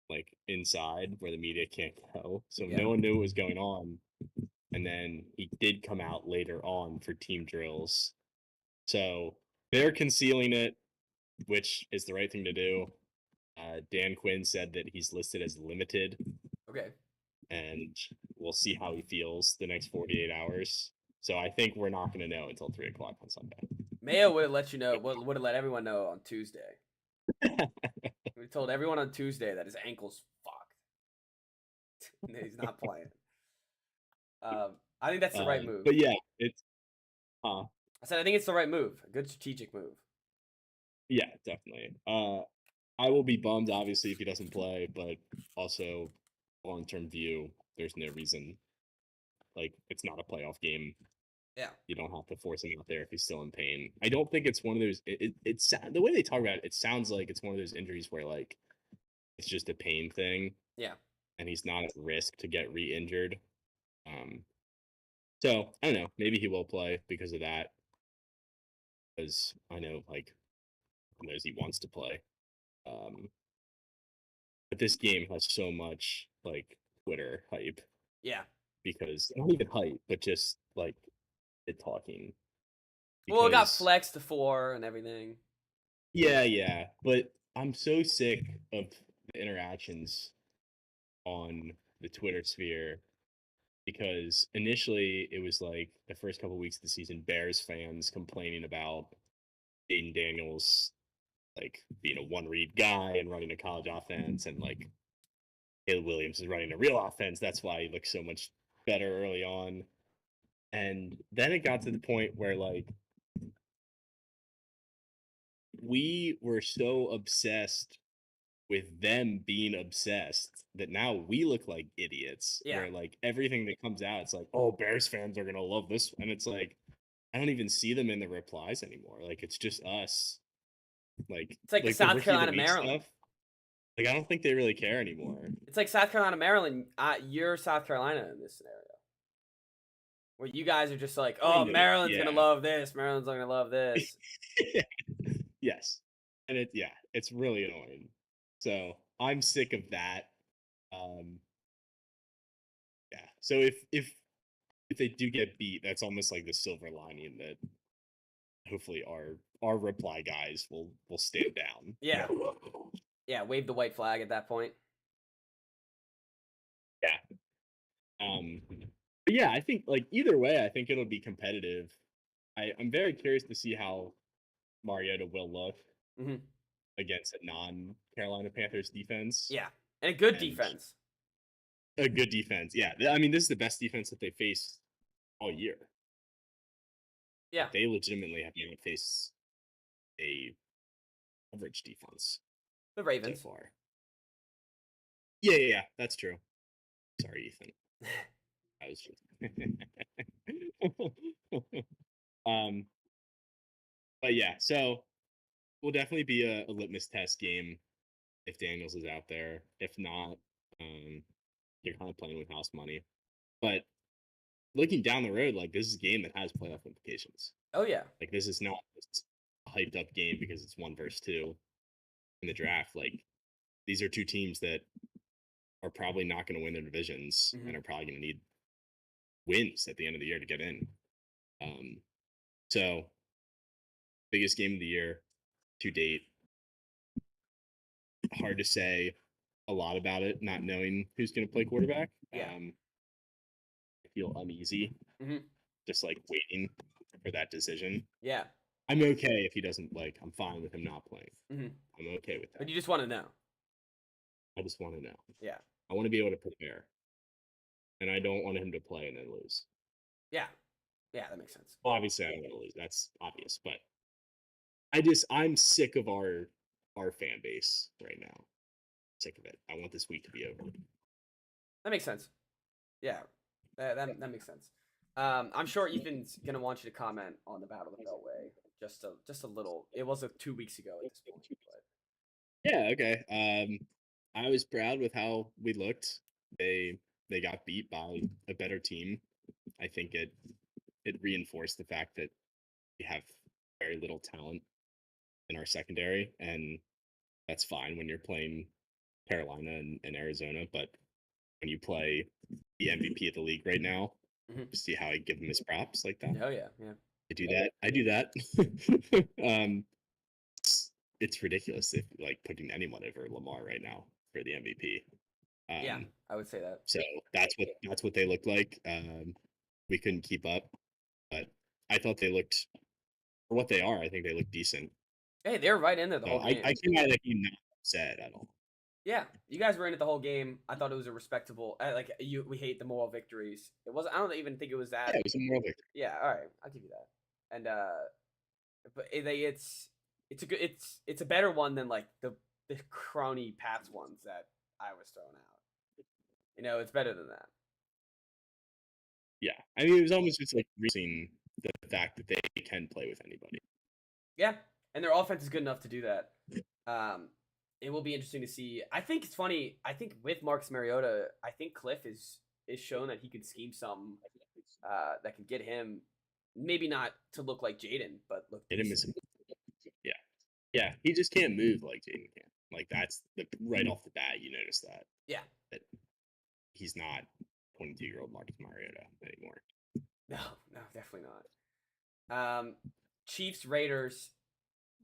like inside where the media can't go. So Yeah. no one knew what was going on. And then he did come out later on for team drills. So they're concealing it, which is the right thing to do. Dan Quinn said that he's listed as limited, Okay. and we'll see how he feels the next 48 hours. So I think we're not going to know until 3 o'clock on Sunday. Mayo would have let you know. Would have let everyone know on Tuesday. We told everyone on Tuesday that his ankle's fucked. He's not playing. I think that's the right move. But yeah, it's I said I think it's the right move. A good strategic move. yeah, definitely. I will be bummed obviously if he doesn't play, but also long-term view, there's no reason. Like it's not a playoff game. Yeah. You don't have to force him out there if he's still in pain. I don't think it's one of those. It's the way they talk about it. It sounds like it's one of those injuries where like it's just a pain thing. Yeah. And he's not at risk to get re-injured. So I don't know. Maybe he will play because of that. Because I know like he knows he wants to play. But this game has so much like Twitter hype. Yeah. Because not even hype, but just like it talking. Well, it got flexed to 4 and everything. Yeah. But I'm so sick of the interactions on the Twitter sphere because initially it was like the first couple weeks of the season, Bears fans complaining about Aiden Daniels like being a one read guy and running a college offense, and like Caleb Williams is running a real offense. That's why he looks so much better early on. And then it got to the point where like we were so obsessed with them being obsessed that now we look like idiots. Yeah. Where like everything that comes out, it's like, oh, Bears fans are gonna love this, and it's like I don't even see them in the replies anymore. Like it's just us. Like it's like the South Carolina Maryland stuff. Like I don't think they really care anymore. It's like South Carolina Maryland. You're South Carolina in this scenario, where you guys are just like, oh, Maryland's gonna love this. Maryland's gonna love this. Yes, and it's really annoying. So I'm sick of that. Yeah. So if they do get beat, that's almost like the silver lining that hopefully our reply guys will stand down. Yeah. Yeah. Wave the white flag at that point. Yeah. But yeah, I think like either way, I think it'll be competitive. I'm very curious to see how Mariota will look against a non-Carolina Panthers defense. Yeah, and a good defense. A good defense, yeah. I mean, this is the best defense that they faced all year. Yeah, they legitimately have not faced a average defense. The Ravens. So far. Yeah, that's true. Sorry, Ethan. I was just but yeah, so will definitely be a litmus test game if Daniels is out there. If not, you're kind of playing with house money. But looking down the road, like this is a game that has playoff implications. Oh yeah. Like this is not just a hyped up game because it's 1 versus 2 in the draft. Like these are two teams that are probably not going to win their divisions and are probably going to need wins at the end of the year to get in. So biggest game of the year to date. Hard to say a lot about it, not knowing who's going to play quarterback. Yeah. I feel uneasy, just like waiting for that decision. Yeah. I'm okay if he doesn't like. I'm fine with him not playing. I'm okay with that. But you just want to know. I just want to know. Yeah. I want to be able to prepare, and I don't want him to play and then lose. Yeah. Yeah, that makes sense. Well, obviously, I don't want to lose. That's obvious, but I'm sick of our fan base right now. Sick of it. I want this week to be over. That makes sense. Yeah, that makes sense. I'm sure Ethan's gonna want you to comment on the Battle of the Beltway just a little. It was 2 weeks ago at this point. But... Yeah. Okay. I was proud with how we looked. They got beat by a better team. I think it reinforced the fact that we have very little talent in our secondary, and that's fine when you're playing Carolina and Arizona, but when you play the MVP of the league right now, see how I give him his props like that? Oh yeah, yeah. I do that. I do that. It's ridiculous if like putting anyone over Lamar right now for the MVP. Yeah, I would say that. So that's what they looked like. We couldn't keep up, but I thought they looked for what they are. I think they look decent. Hey, they were right in there the So whole game. I came out of the game not upset at all. Yeah, you guys were in it the whole game. I thought it was a respectable. Like we hate the moral victories. It wasn't. I don't even think it was that. Yeah, it was a moral victory. Yeah, all right, I'll give you that. And but it's a better one than like the crony Pats ones that I was throwing out. It's better than that. Yeah, I mean, it was almost just like reaching the fact that they can play with anybody. Yeah, and their offense is good enough to do that. It will be interesting to see. I think it's funny. I think with Marcus Mariota, I think Cliff is shown that he could scheme something that can get him, maybe not to look like Jaden, but look. Yeah, yeah. He just can't move like Jaden can. Like that's right off the bat, you notice that. Yeah. That he's not 22-year-old Marcus Mariota anymore. No, definitely not. Chiefs Raiders.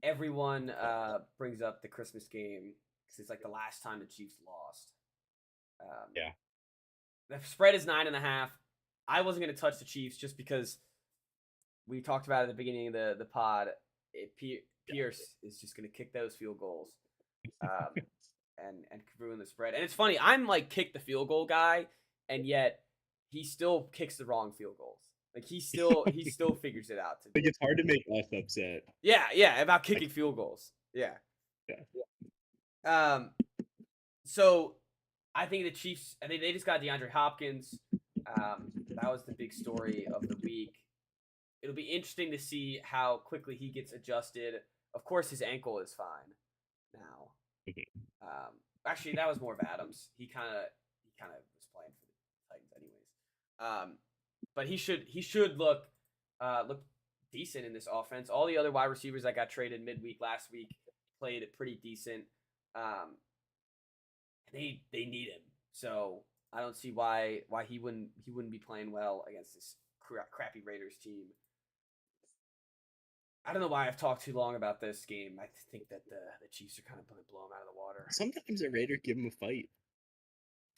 Everyone brings up the Christmas game because it's like the last time the Chiefs lost. Yeah. The spread is 9.5. I wasn't going to touch the Chiefs just because we talked about it at the beginning of the pod. Pierce is just going to kick those field goals and ruin the spread. And it's funny. I'm like kick the field goal guy, and yet he still kicks the wrong field goals. Like he still figures it out. Like it's hard to make us upset. Yeah, about kicking field goals. Yeah. So I think the Chiefs. I think they just got DeAndre Hopkins. That was the big story of the week. It'll be interesting to see how quickly he gets adjusted. Of course, his ankle is fine now. Actually, that was more of Adams. He kind of was playing for the Titans anyways. But he should look decent in this offense. All the other wide receivers that got traded midweek last week played pretty decent. They need him, so I don't see why he wouldn't be playing well against this crappy Raiders team. I don't know why I've talked too long about this game. I think that the Chiefs are kind of going to blow them out of the water. Sometimes the Raiders give them a fight.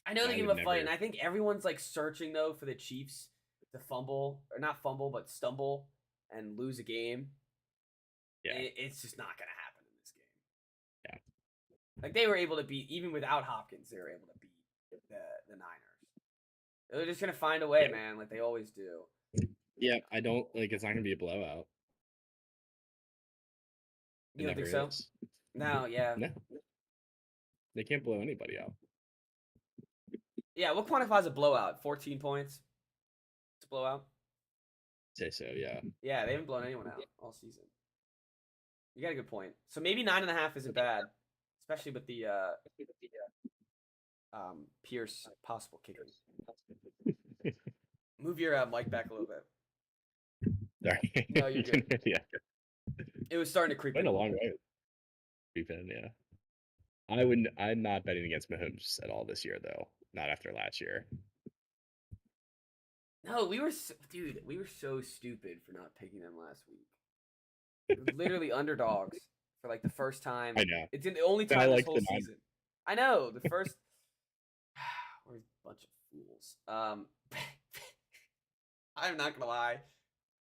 I know they give them a fight, and I think everyone's like searching though for the Chiefs to fumble or not fumble, but stumble and lose a game. Yeah, it's just not going to happen in this game. Yeah, like they were able to beat even without Hopkins. They were able to beat the Niners. They're just going to find a way, man, like they always do. Yeah, I don't like. It's not going to be a blowout. You don't think so? No, yeah. No. They can't blow anybody out. Yeah, what quantifies a blowout? 14 points? It's a blowout? Say so, yeah. Yeah, they haven't blown anyone out all season. You got a good point. So maybe 9.5 isn't bad, especially with the Pierce possible kicking. Move your mic back a little bit. Sorry. No, you're good. Yeah. It was starting to creep in. Went a long way. Creep in, yeah. I'm not betting against Mahomes at all this year, though. Not after last year. No, we were so stupid for not picking them last week. Literally underdogs for like the first time. I know. It's in the only time this whole season. I know the first. We're a bunch of fools. I'm not gonna lie.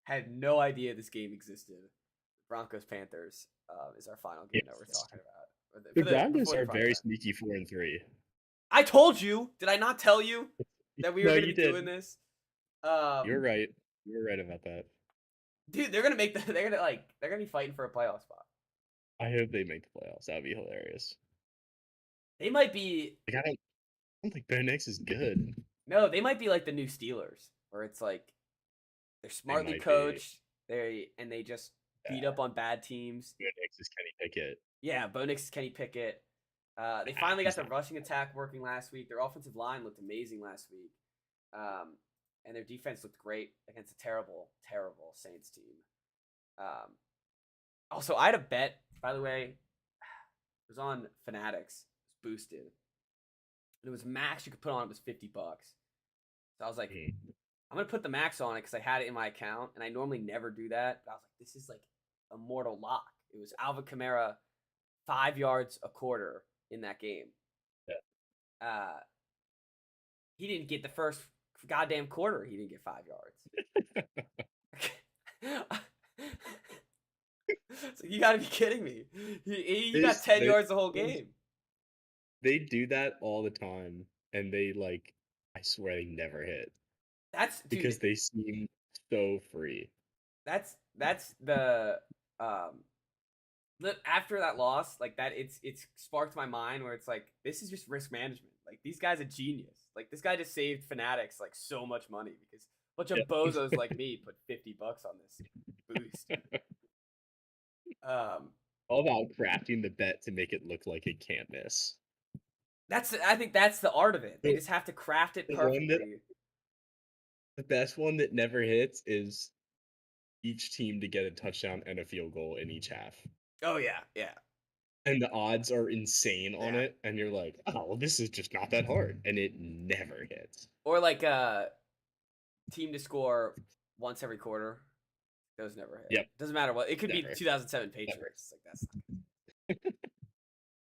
Had no idea this game existed. Broncos Panthers is our final game that we're talking about. The Broncos are very sneaky 4-3. I told you. Did I not tell you that we were going to be doing this? You're right. You're right about that. Dude, they're gonna be fighting for a playoff spot. I hope they make the playoffs. That would be hilarious. They might be. Like, I don't think Bo Nix is good. No, they might be like the new Steelers, where it's like they're smartly coached. They just beat up on bad teams. Bo Nix is Kenny Pickett. Yeah, Bo Nix is Kenny Pickett. They finally got the rushing attack working last week. Their offensive line looked amazing last week. and their defense looked great against a terrible, terrible Saints team. Also, I had a bet, by the way. It was on Fanatics. It was boosted. And it was max you could put on it was $50. So I was like, I'm gonna put the max on it because I had it in my account, and I normally never do that. But I was like, this is like a mortal lock. It was Alvin Kamara, 5 yards a quarter in that game. Yeah. He didn't get the first goddamn quarter. He didn't get 5 yards. So you got to be kidding me. He got 10 yards the whole game. They do that all the time, and they I swear they never hit. That's because they seem so free. That's the after that loss, like that, it's sparked my mind where it's like, this is just risk management. Like, these guys are genius. Like, this guy just saved Fanatics like so much money because a bunch of bozos like me put $50 on this boost. All about crafting the bet to make it look like it can't miss. I think that's the art of it. They just have to craft it perfectly. The best one that never hits is each team to get a touchdown and a field goal in each half. Oh yeah, yeah. And the odds are insane on it, and you're like, oh, well, this is just not that hard, and it never hits. Or like team to score once every quarter. Those never hit. Yep. Doesn't matter what. It could be 2007 Patriots. Like, that's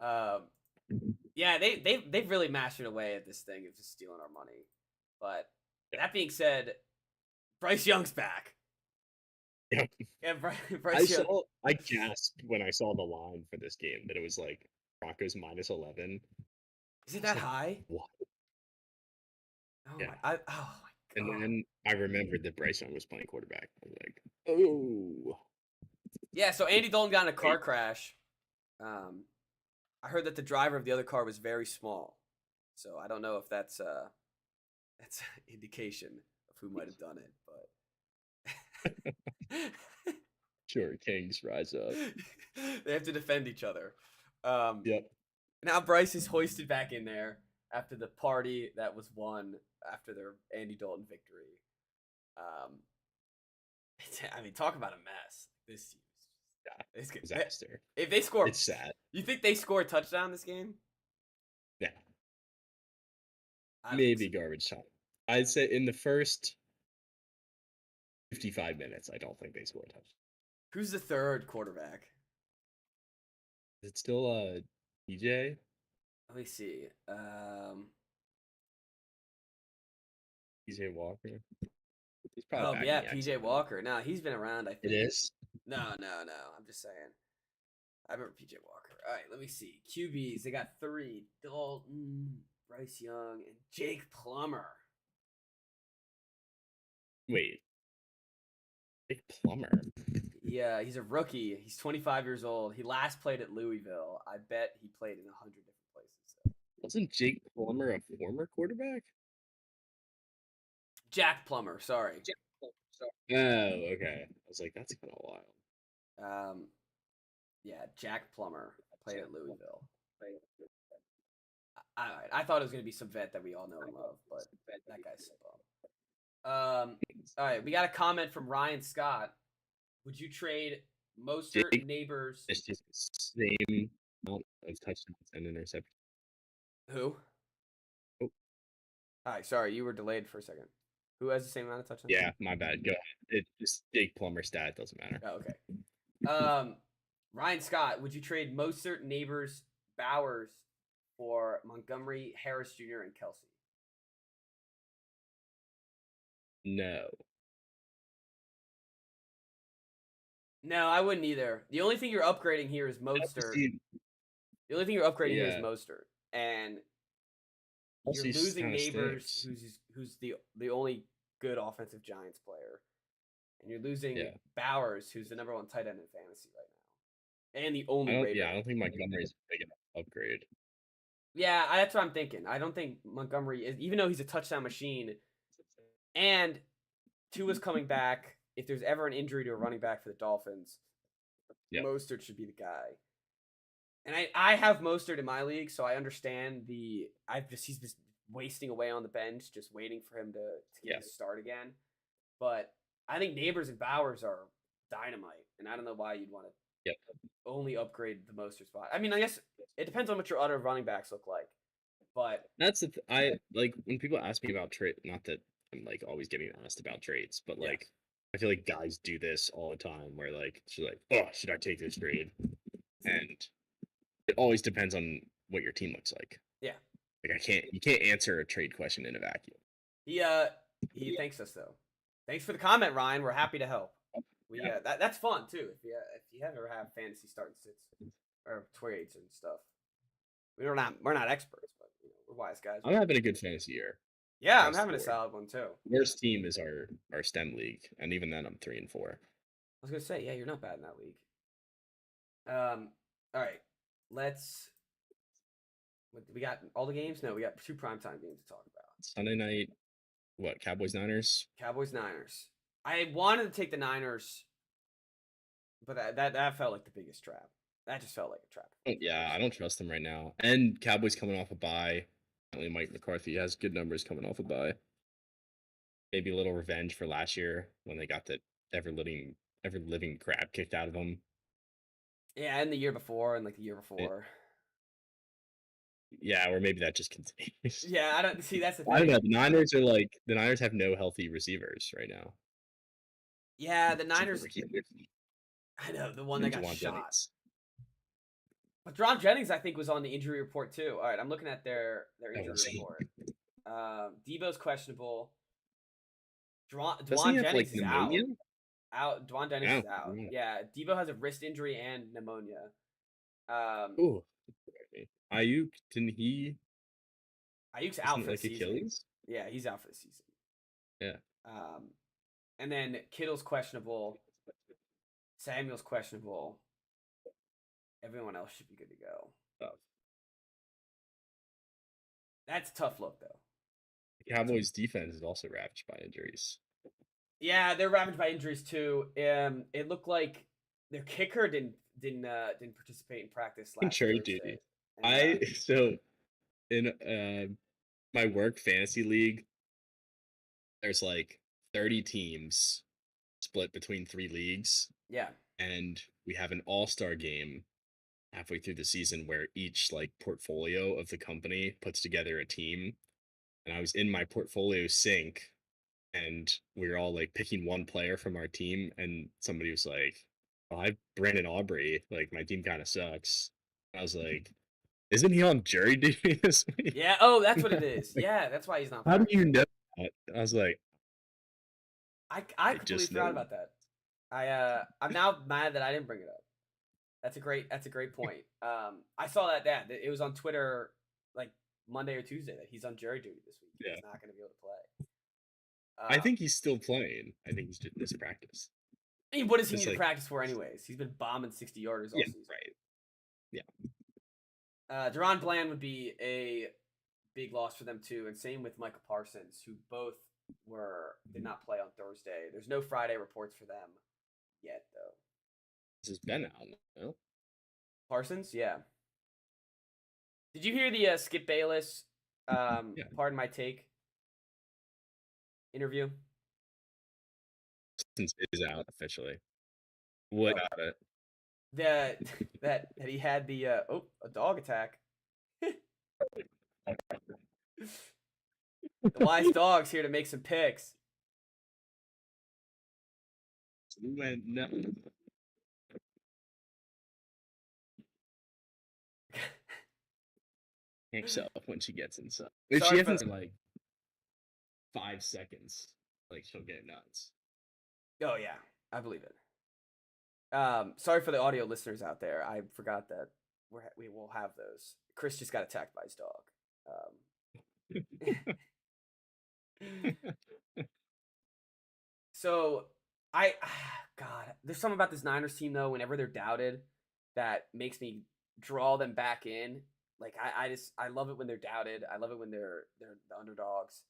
not good. Yeah, they've really mastered away at this thing of just stealing our money. But that being said, Bryce Young's back. Yep. Yeah, Bryce Young. I gasped when I saw the line for this game that it was like Broncos -11. Is it that high? What? Oh yeah. Oh my god. And then I remembered that Bryce Young was playing quarterback. I was like, oh. Yeah, so Andy Dalton got in a car crash. I heard that the driver of the other car was very small. So I don't know if that's an indication of who might have done it, but Sure, kings rise up. They have to defend each other. Yep. Now Bryce is hoisted back in there after the party that was won after their Andy Dalton victory. I mean, talk about a mess. This team is disaster. If they score, it's sad. You think they score a touchdown this game? Yeah. Maybe garbage time. I'd say in the first 55 minutes, I don't think they score a touchdown. Who's the third quarterback? Is it still PJ? Let me see. PJ Walker. He's probably PJ Walker. No, he's been around, I think. It is? No. I'm just saying. I remember PJ Walker. All right, let me see. QBs. They got 3. Dalton, Bryce Young, and Jake Plummer. Wait. Jake Plummer? Yeah, he's a rookie. He's 25 years old. He last played at Louisville. I bet he played in 100 different places. So. Wasn't Jake Plummer a former quarterback? Jack Plummer, sorry. Oh, okay. I was like, that's kind of wild. Yeah, Jack Plummer played at Louisville. I thought it was going to be some vet that we all know and love, but that guy's so bum. All right, we got a comment from Ryan Scott. Would you trade Mostert, Neighbors? It's just the same amount of touchdowns and interceptions. Who? Oh. All right, sorry, you were delayed for a second. Who has the same amount of touchdowns? Yeah, my bad. Go ahead. It's just Jake Plummer stat. Doesn't matter. Oh, okay. Ryan Scott, would you trade Mostert, Neighbors, Bowers for Montgomery, Harris Jr., and Kelsey? No. No, I wouldn't either. The only thing you're upgrading here is Mostert. The only thing you're upgrading here is Mostert, and you're losing Neighbors, who's the only good offensive Giants player, and you're losing Bowers, who's the #1 tight end in fantasy right now, and the only Raider. Yeah, I don't think Montgomery's a big enough upgrade. Yeah, that's what I'm thinking. I don't think Montgomery is, even though he's a touchdown machine, and Tua's coming back. If there's ever an injury to a running back for the Dolphins, Mostert should be the guy. And I have Mostert in my league, so I understand he's been wasting away on the bench, just waiting for him to get Yeah. his start again. But I think Neighbors and Bowers are dynamite, and I don't know why you'd want to Yep. only upgrade the Mostert spot. I mean, I guess it depends on what your other running backs look like, but That's I like when people ask me about trade. Not that I'm like always getting asked about trades, but yes. like I feel like guys do this all the time. Where like she's like, oh, should I take this trade? And it always depends on what your team looks like. Yeah. Like you can't answer a trade question in a vacuum. He thanks us though. Thanks for the comment, Ryan. We're happy to help. That's fun too. If you ever have fantasy starting sits or trades and stuff, we're not experts, but we're wise guys. I'm having a good fantasy year. Yeah, I'm having a solid one too. Worst team is our STEM league, and even then I'm 3-4. I was gonna say, yeah, you're not bad in that league. All right, we got all the games. No, we got 2 primetime games to talk about. Sunday night, what? Cowboys Niners. Cowboys Niners. I wanted to take the Niners, but that felt like the biggest trap. That just felt like a trap. Yeah, I don't trust them right now. And Cowboys coming off a bye. Apparently Mike McCarthy has good numbers coming off a bye. Maybe a little revenge for last year when they got the ever living crap kicked out of them. Yeah, and the year before, and like the year before. Yeah, or maybe that just continues. Yeah, I don't see. That's the thing. I don't know. The Niners have no healthy receivers right now. Yeah, the Niners. I know the one that got shot. Jennings. But Dron Jennings, I think, was on the injury report too. All right, I'm looking at their injury report. Debo's questionable. Dwan Jennings is out. Dwan Jennings is out. Yeah, Debo has a wrist injury and pneumonia. Ooh. Ayuk, didn't he? Ayuk's out for the season. Achilles? Yeah, he's out for the season. Yeah. And then Kittle's questionable. Samuel's questionable. Everyone else should be good to go. Tough. That's a tough look, though. The Cowboys' defense is also ravaged by injuries. Yeah, they're ravaged by injuries too. It looked like their kicker didn't participate in practice last Thursday. So in my work fantasy league, there's like 30 teams split between 3 leagues. Yeah. And we have an all-star game halfway through the season where each like portfolio of the company puts together a team. And I was in my portfolio sync, and we were all like picking one player from our team, and somebody was like, "Oh, I have Brandon Aubrey. Like my team kind of sucks." And I was like, "Isn't he on jury duty this week?" Yeah. Oh, that's what it is. Yeah, that's why he's not. How do you know that? I was like, I completely forgot about that. I'm now mad that I didn't bring it up. That's a great point. I saw that it was on Twitter like Monday or Tuesday that he's on jury duty this week. Yeah. He's not going to be able to play. I think he's still playing. I think he's just missed practice. I mean, what does he need to practice for anyways? He's been bombing 60-yarders all season. Right. Yeah. Deron Bland would be a big loss for them too, and same with Michael Parsons, who both did not play on Thursday. There's no Friday reports for them yet, though. This has been out, no? Parsons, yeah. Did you hear the Skip Bayless, pardon my take, interview? Parsons is out officially. What about it? That he had the a dog attack. The wise dog's here to make some picks. No. Herself when she gets inside. If she hasn't like 5 seconds, like she'll get nuts. Oh yeah, I believe it. Sorry for the audio listeners out there. I forgot that we will have those. Chris just got attacked by his dog. So God, there's something about this Niners team though. Whenever they're doubted, that makes me draw them back in. Like I love it when they're doubted. I love it when they're the underdogs.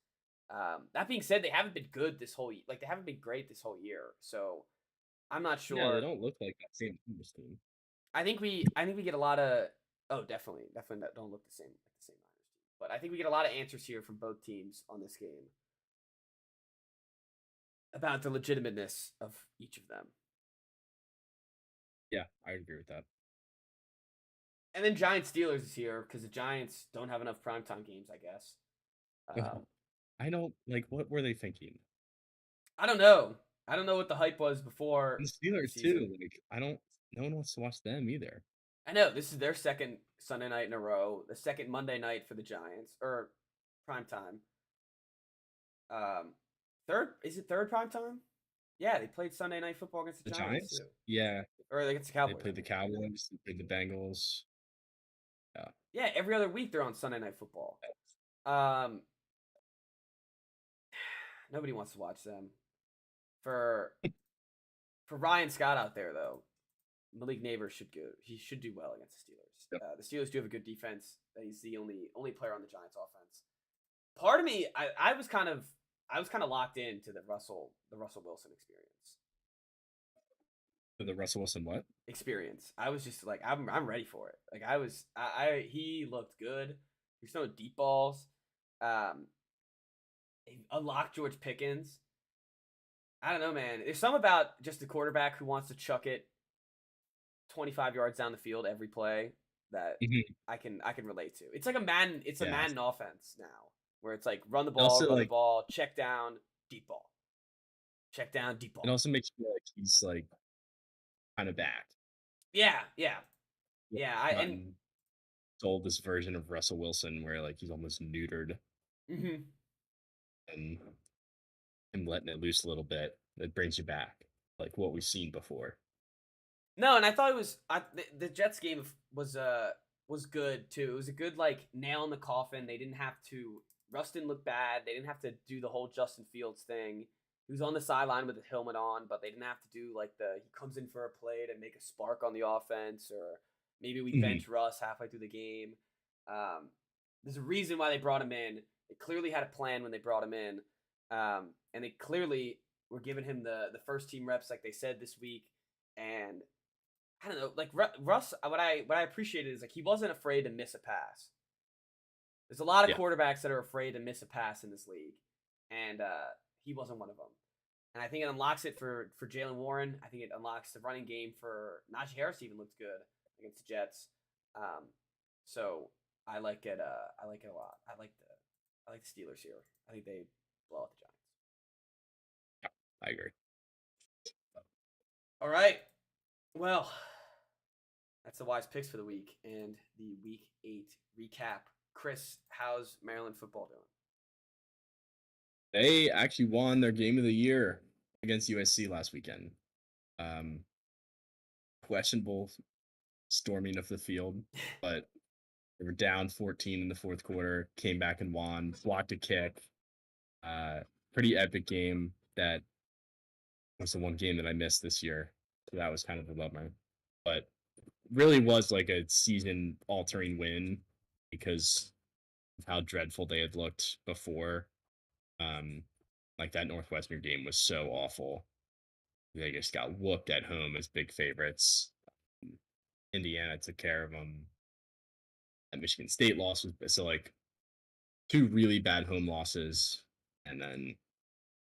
That being said, they haven't been good this whole like they haven't been great this whole year. So I'm not sure. Yeah, they don't look like that same team. I think we get a lot of definitely that don't look the same like the same Niners team. But I think we get a lot of answers here from both teams on this game about the legitimateness of each of them. Yeah, I agree with that. And then Giants Steelers is here because the Giants don't have enough primetime games, I guess. I don't like. What were they thinking? I don't know. I don't know what the hype was before And the the Steelers season. too. Like, I don't. No one wants to watch them either. I know this is their second Sunday night in a row, the second Monday night for the Giants, or primetime. Third is it third primetime? Yeah, they played Sunday night football against the The Giants Giants? too, Yeah, or against the they Cowboys. played the Cowboys. They played the Bengals. Yeah. Yeah, every other week they're on Sunday night football. Um, nobody wants to watch them. For Ryan Scott out there though, Malik Neighbors should go. He should do well against the Steelers. Yep. The Steelers do have a good defense. He's the only player on the Giants offense. Part of me, I was kind of locked into the Russell Wilson experience. For the Russell Wilson what? Experience. I was just like, I'm ready for it. Like he looked good. He's throwing deep balls. He unlocked George Pickens. I don't know, man. There's something about just a quarterback who wants to chuck it 25 yards down the field every play that I can relate to. It's like a Madden. It's a Madden offense now, where it's like run the ball, also, run the ball, check down, deep ball, check down, deep ball. It also makes you feel like he's like kind of back. Yeah. I sold this version of Russell Wilson where like he's almost neutered, and him letting it loose a little bit. It brings you back, like what we've seen before. No, and I thought it was the Jets game was good too. It was a good like nail in the coffin. They didn't have to. Russ didn't look bad. They didn't have to do the whole Justin Fields thing. He was on the sideline with his helmet on, but they didn't have to do like he comes in for a play to make a spark on the offense, or maybe we bench Russ halfway through the game. There's a reason why they brought him in. They clearly had a plan when they brought him in, and they clearly were giving him the first team reps like they said this week. And I don't know, like Russ. What I appreciated is like he wasn't afraid to miss a pass. There's a lot of quarterbacks that are afraid to miss a pass in this league, and he wasn't one of them. And I think it unlocks it for Jalen Warren. I think it unlocks the running game for Najee Harris. Even looked good against the Jets. So I like it. I like it a lot. I like the Steelers here. I think they blow out the Giants. Yeah, I agree. All right. Well, that's the wise picks for the week and the Week 8 recap. Chris, how's Maryland football doing? They actually won their game of the year against USC last weekend. Questionable storming of the field, but they were down 14 in the fourth quarter, came back and won, blocked a kick. Pretty epic game. That was the one game that I missed this year, so that was kind of a bummer. But really was like a season-altering win because of how dreadful they had looked before. Like that Northwestern game was so awful. They just got whooped at home as big favorites. Indiana took care of them. That Michigan State loss was so like two really bad home losses, and then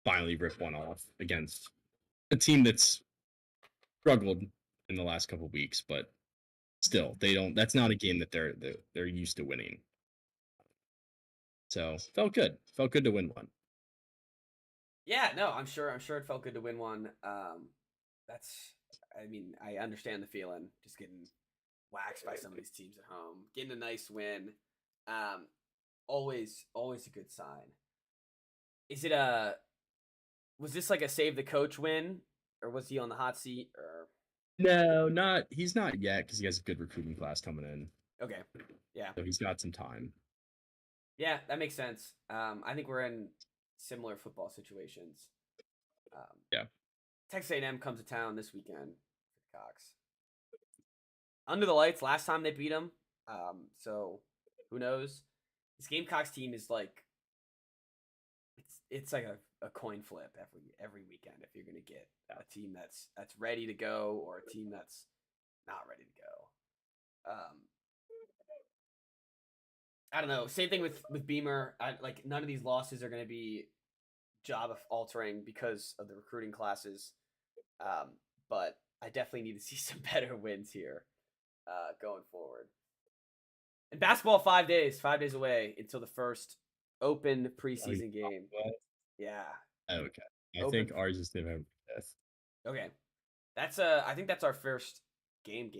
finally rip one off against a team that's struggled in the last couple of weeks, but still they don't. That's not a game that they're used to winning. So felt good. Felt good to win one. Yeah, no, I'm sure it felt good to win one. I mean, I understand the feeling, just getting waxed by some of these teams at home, getting a nice win. Always a good sign. Was this like a save the coach win, or was he on the hot seat? Or No, he's not yet because he has a good recruiting class coming in. Okay, yeah, so he's got some time. Yeah, that makes sense. I think we're in similar football situations. Yeah. Texas A&M comes to town this weekend for the Cox. Under the lights last time they beat them. So who knows? This Gamecocks team is like it's like a coin flip every weekend if you're gonna get a team that's ready to go or a team that's not ready to go. I don't know. Same thing with Beamer. Like none of these losses are going to be job altering because of the recruiting classes. But I definitely need to see some better wins here going forward. And basketball, 5 days away until the first open preseason game. What? Yeah. Okay. I Open. think ours is November 5th. Okay. I think that's our first game.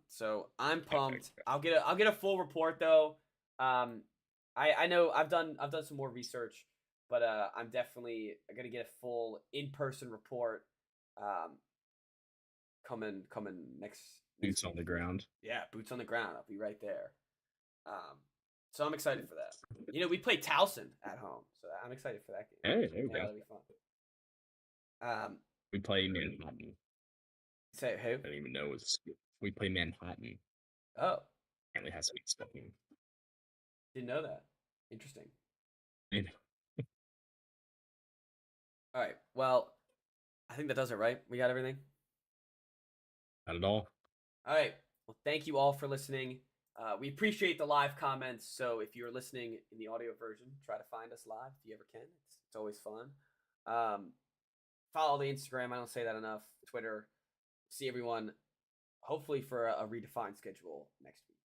So I'm pumped. Okay. I'll get a full report though. I know I've done some more research, but I'm definitely gonna get a full in-person report. Coming next Boots week. on the ground. Yeah, boots on the ground. I'll be right there. So I'm excited for that. You know, we play Towson at home, so I'm excited for that game. Hey, there we Yeah, go. that'll be fun. We play Manhattan. Say who? I don't even know what's. We play Manhattan. Oh, Apparently has to be spelling. didn't know that. Interesting. I know. All right. Well, I think that does it, right? We got everything. Not at all. All right. Well, thank you all for listening. We appreciate the live comments. So if you're listening in the audio version, try to find us live if you ever can. It's always fun. Follow the Instagram. I don't say that enough. Twitter. See everyone hopefully for a redefined schedule next week.